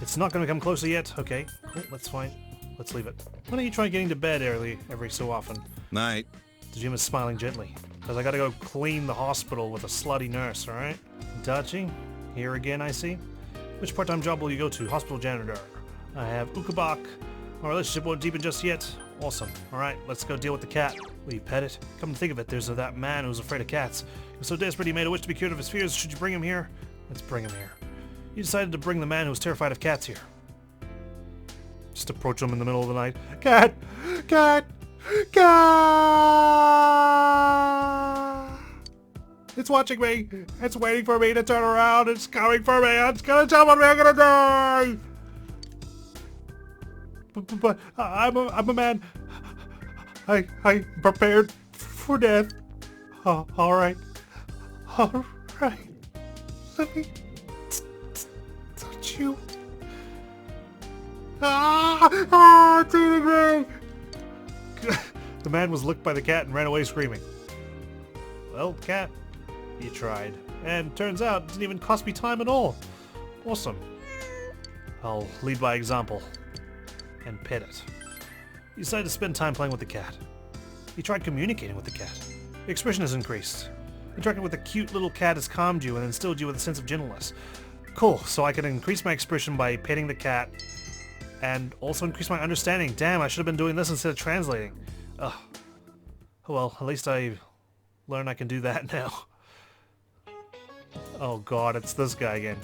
It's not going to come closer yet. Okay, cool, that's fine. Let's leave it. Why don't you try getting to bed early every so often? Night. Dojima's smiling gently. Because I gotta go clean the hospital with a slutty nurse, alright? Itachi, here again I see. Which part-time job will you go to? Hospital janitor. I have Ukabak. Our relationship won't deepen just yet. Awesome. Alright, let's go deal with the cat. Will you pet it? Come to think of it, there's that man who's afraid of cats. He was so desperate he made a wish to be cured of his fears. Should you bring him here? Let's bring him here. You decided to bring the man who's terrified of cats here. Just approach him in the middle of the night. Cat! Cat! Cat! It's watching me! It's waiting for me to turn around! It's coming for me! It's gonna jump on me! I'm gonna die! But I'm a man. I'm prepared for death. Oh, alright. Alright. Let me touch you. It's eating me! The man was licked by the cat and ran away screaming. Well, cat, you tried. And turns out it didn't even cost me time at all. Awesome. I'll lead by example. And pet it. You decided to spend time playing with the cat. You tried communicating with the cat. The expression has increased. Interacting with a cute little cat has calmed you and instilled you with a sense of gentleness. Cool, so I can increase my expression by petting the cat and also increase my understanding. Damn, I should have been doing this instead of translating. Ugh. Oh well, at least I learned I can do that now. Oh god, it's this guy again.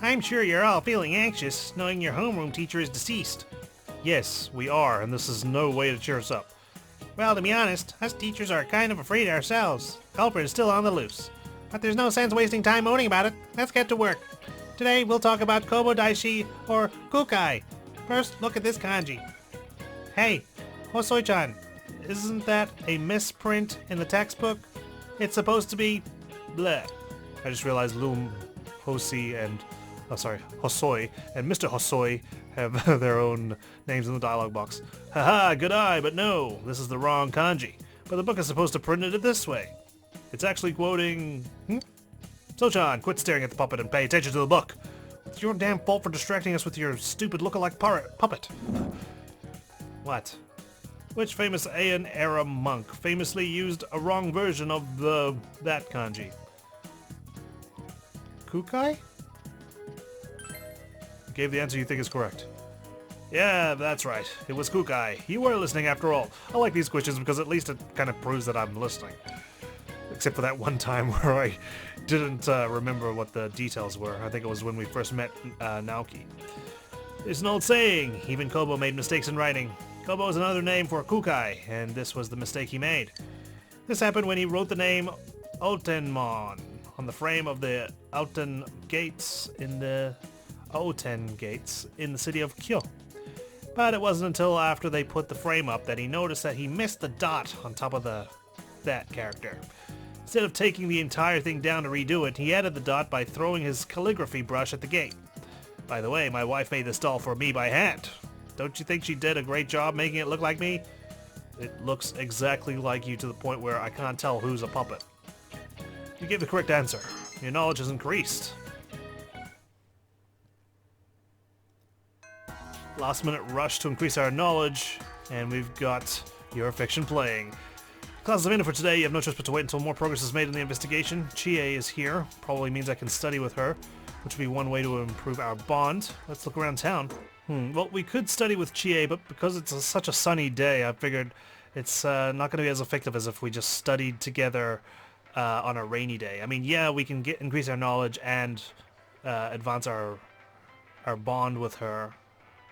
I'm sure you're all feeling anxious, knowing your homeroom teacher is deceased. Yes, we are, and this is no way to cheer us up. Well, to be honest, us teachers are kind of afraid ourselves. Culprit is still on the loose. But there's no sense wasting time moaning about it. Let's get to work. Today, we'll talk about Kobo Daishi, or Kukai. First, look at this kanji. Hey, Hosoi-chan, isn't that a misprint in the textbook? It's supposed to be bleh. I just realized Loom, Hosoi, and Hosoi, and Mr. Hosoi have their own names in the dialogue box. Haha, good eye, but no, this is the wrong kanji. But the book is supposed to print it this way. It's actually quoting... So-chan, quit staring at the puppet and pay attention to the book. It's your damn fault for distracting us with your stupid look-alike puppet. What? Which famous Heian era monk famously used a wrong version of that kanji? Kukai? Gave the answer you think is correct. Yeah, that's right. It was Kukai. You were listening after all. I like these questions because at least it kind of proves that I'm listening. Except for that one time where I didn't remember what the details were. I think it was when we first met Naoki. There's an old saying, even Kobo made mistakes in writing. Kobo is another name for Kukai, and this was the mistake he made. This happened when he wrote the name Otenmon on the frame of the Oten gates in the city of Kyo. But it wasn't until after they put the frame up that he noticed that he missed the dot on top of that character. Instead of taking the entire thing down to redo it, he added the dot by throwing his calligraphy brush at the gate. By the way, my wife made this doll for me by hand. Don't you think she did a great job making it look like me? It looks exactly like you to the point where I can't tell who's a puppet. You gave the correct answer. Your knowledge has increased. Last minute rush to increase our knowledge, and we've got your fiction playing. Class is in for today. You have no choice but to wait until more progress is made in the investigation. Chie is here. Probably means I can study with her, which would be one way to improve our bond. Let's look around town. Well, we could study with Chie, but because it's such a sunny day, I figured it's not going to be as effective as if we just studied together on a rainy day. I mean, yeah, we can increase our knowledge and advance our bond with her.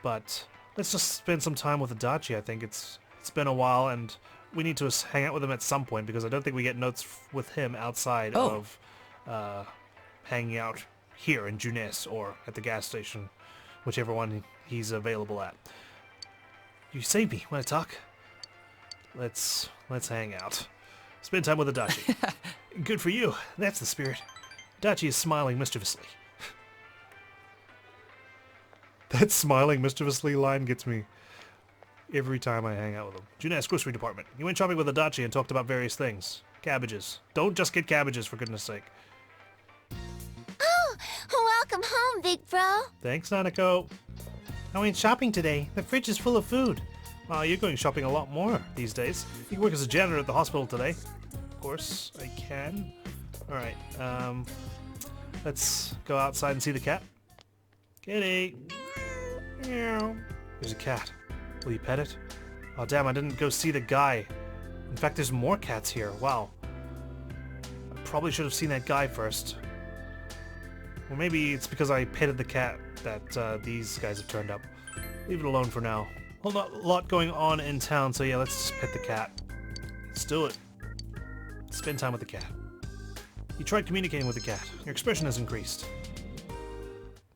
But let's just spend some time with Adachi. I think it's been a while, and we need to hang out with him at some point because I don't think we get notes with him outside of hanging out here in Junes or at the gas station, whichever one he's available at. You saved me. Want to talk? Let's hang out. Spend time with Adachi. Good for you. That's the spirit. Adachi is smiling mischievously. That smiling mischievously line gets me every time I hang out with him. Junes grocery department. You went shopping with Adachi and talked about various things. Cabbages. Don't just get cabbages, for goodness sake. Oh, welcome home, big bro. Thanks, Nanako. I went shopping today. The fridge is full of food. Wow, you're going shopping a lot more these days. You can work as a janitor at the hospital today. Of course, I can. Alright, let's go outside and see the cat. Kitty! Meow. There's a cat. Will you pet it? Oh damn, I didn't go see the guy. In fact, there's more cats here. Wow. I probably should have seen that guy first. Or maybe it's because I petted the cat that these guys have turned up. Leave it alone for now. A lot going on in town, so yeah, let's just pet the cat. Let's do it. Spend time with the cat. You tried communicating with the cat. Your expression has increased.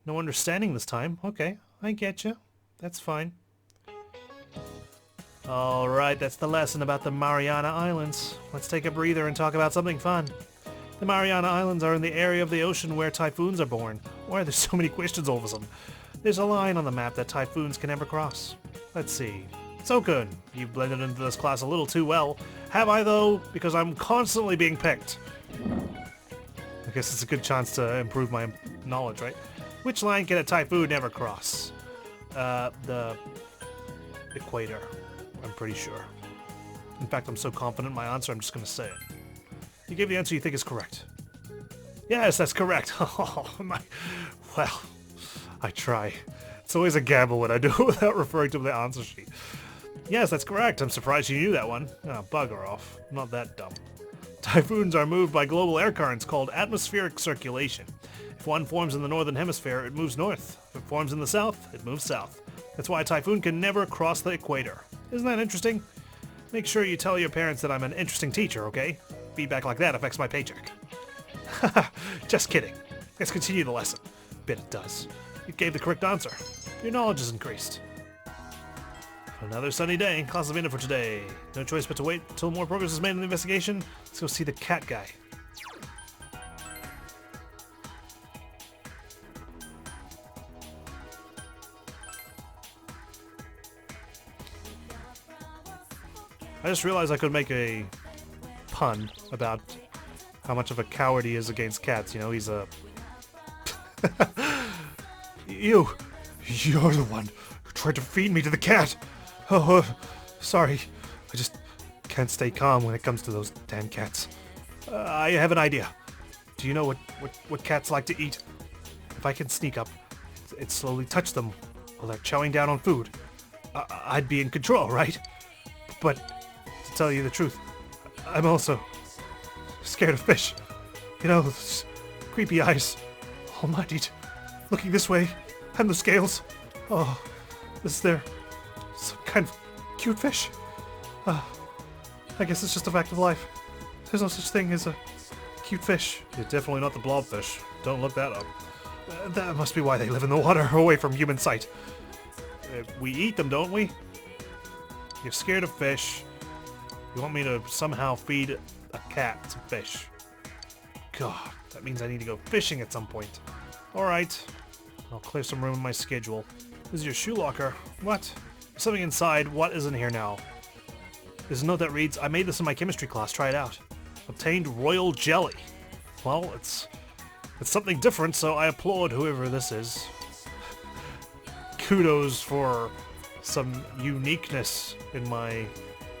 No understanding this time. Okay, I get you. That's fine. Alright, that's the lesson about the Mariana Islands. Let's take a breather and talk about something fun. The Mariana Islands are in the area of the ocean where typhoons are born. Why are there so many questions all of a sudden? There's a line on the map that typhoons can never cross. Let's see. So good. You've blended into this class a little too well. Have I, though? Because I'm constantly being picked. I guess it's a good chance to improve my knowledge, right? Which line can a typhoon never cross? The equator. I'm pretty sure. In fact, I'm so confident in my answer, I'm just going to say it. You gave the answer you think is correct. Yes, that's correct. Oh, my... Well, I try. It's always a gamble when I do it without referring to the answer sheet. Yes, that's correct. I'm surprised you knew that one. Oh, bugger off. I'm not that dumb. Typhoons are moved by global air currents called atmospheric circulation. If one forms in the northern hemisphere, it moves north. If it forms in the south, it moves south. That's why a typhoon can never cross the equator. Isn't that interesting? Make sure you tell your parents that I'm an interesting teacher, okay? Feedback like that affects my paycheck. Just kidding. Let's continue the lesson. Bet it does. You gave the correct answer. Your knowledge has increased. Another sunny day. Class have ended for today. No choice but to wait until more progress is made in the investigation. Let's go see the cat guy. I just realized I could make a pun about how much of a coward he is against cats. You know, he's a... You're the one who tried to feed me to the cat. Oh, sorry. I just can't stay calm when it comes to those damn cats. I have an idea. Do you know what cats like to eat? If I can sneak up and slowly touch them while they're chowing down on food, I'd be in control, right? But to tell you the truth, I'm also scared of fish. You know, those creepy eyes, all muddied, looking this way, and the scales. Oh, is there some kind of cute fish? I guess it's just a fact of life. There's no such thing as a cute fish. It's definitely not the blobfish. Don't look that up. That must be why they live in the water, away from human sight. We eat them, don't we? You're scared of fish. You want me to somehow feed a cat some fish. God, that means I need to go fishing at some point. Alright. I'll clear some room in my schedule. This is your shoe locker. What? There's something inside. What is in here now? There's a note that reads, I made this in my chemistry class. Try it out. Obtained royal jelly. Well, it's something different, so I applaud whoever this is. Kudos for some uniqueness in my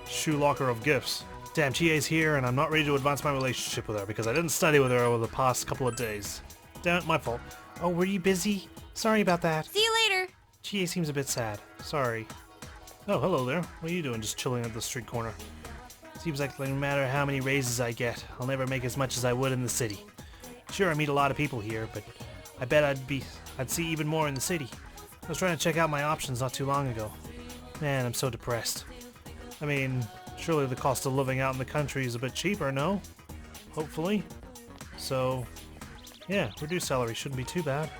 shoe locker of gifts. Damn, Chie's here, and I'm not ready to advance my relationship with her because I didn't study with her over the past couple of days. Damn it, my fault. Oh, were you busy? Sorry about that. See you later. Chie seems a bit sad. Sorry. Oh, hello there. What are you doing just chilling at the street corner? Seems like no matter how many raises I get, I'll never make as much as I would in the city. Sure, I meet a lot of people here, but I bet I'd see even more in the city. I was trying to check out my options not too long ago. Man, I'm so depressed. I mean, surely the cost of living out in the country is a bit cheaper, no? Hopefully. So, yeah, reduced salary shouldn't be too bad.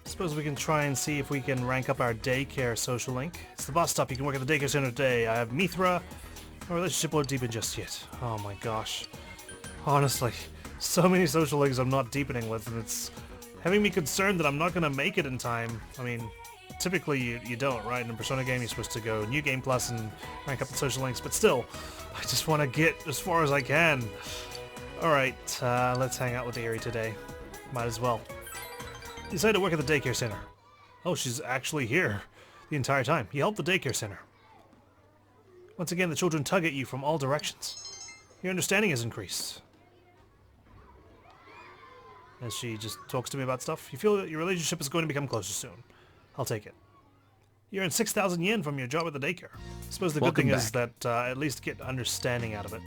Suppose we can try and see if we can rank up our daycare social link. It's the bus stop. You can work at the daycare center today. I have Mithra. Our relationship won't deepen just yet. Oh my gosh. Honestly, so many social links I'm not deepening with, and it's having me concerned that I'm not going to make it in time. I mean, typically you don't, right? In a Persona game, you're supposed to go New Game Plus and rank up the social links, but still, I just want to get as far as I can. Alright, let's hang out with Aerie today. Might as well. Decided to work at the daycare center. Oh, she's actually here the entire time. You help the daycare center. Once again, the children tug at you from all directions. Your understanding has increased. As she just talks to me about stuff. You feel that your relationship is going to become closer soon. I'll take it. You earn 6,000 yen from your job at the daycare. I suppose the good thing is that at least get understanding out of it.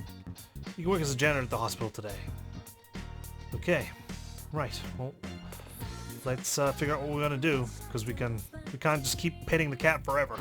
You can work as a janitor at the hospital today. Okay. Right. Well, let's figure out what we're gonna do, because we can't just keep petting the cat forever.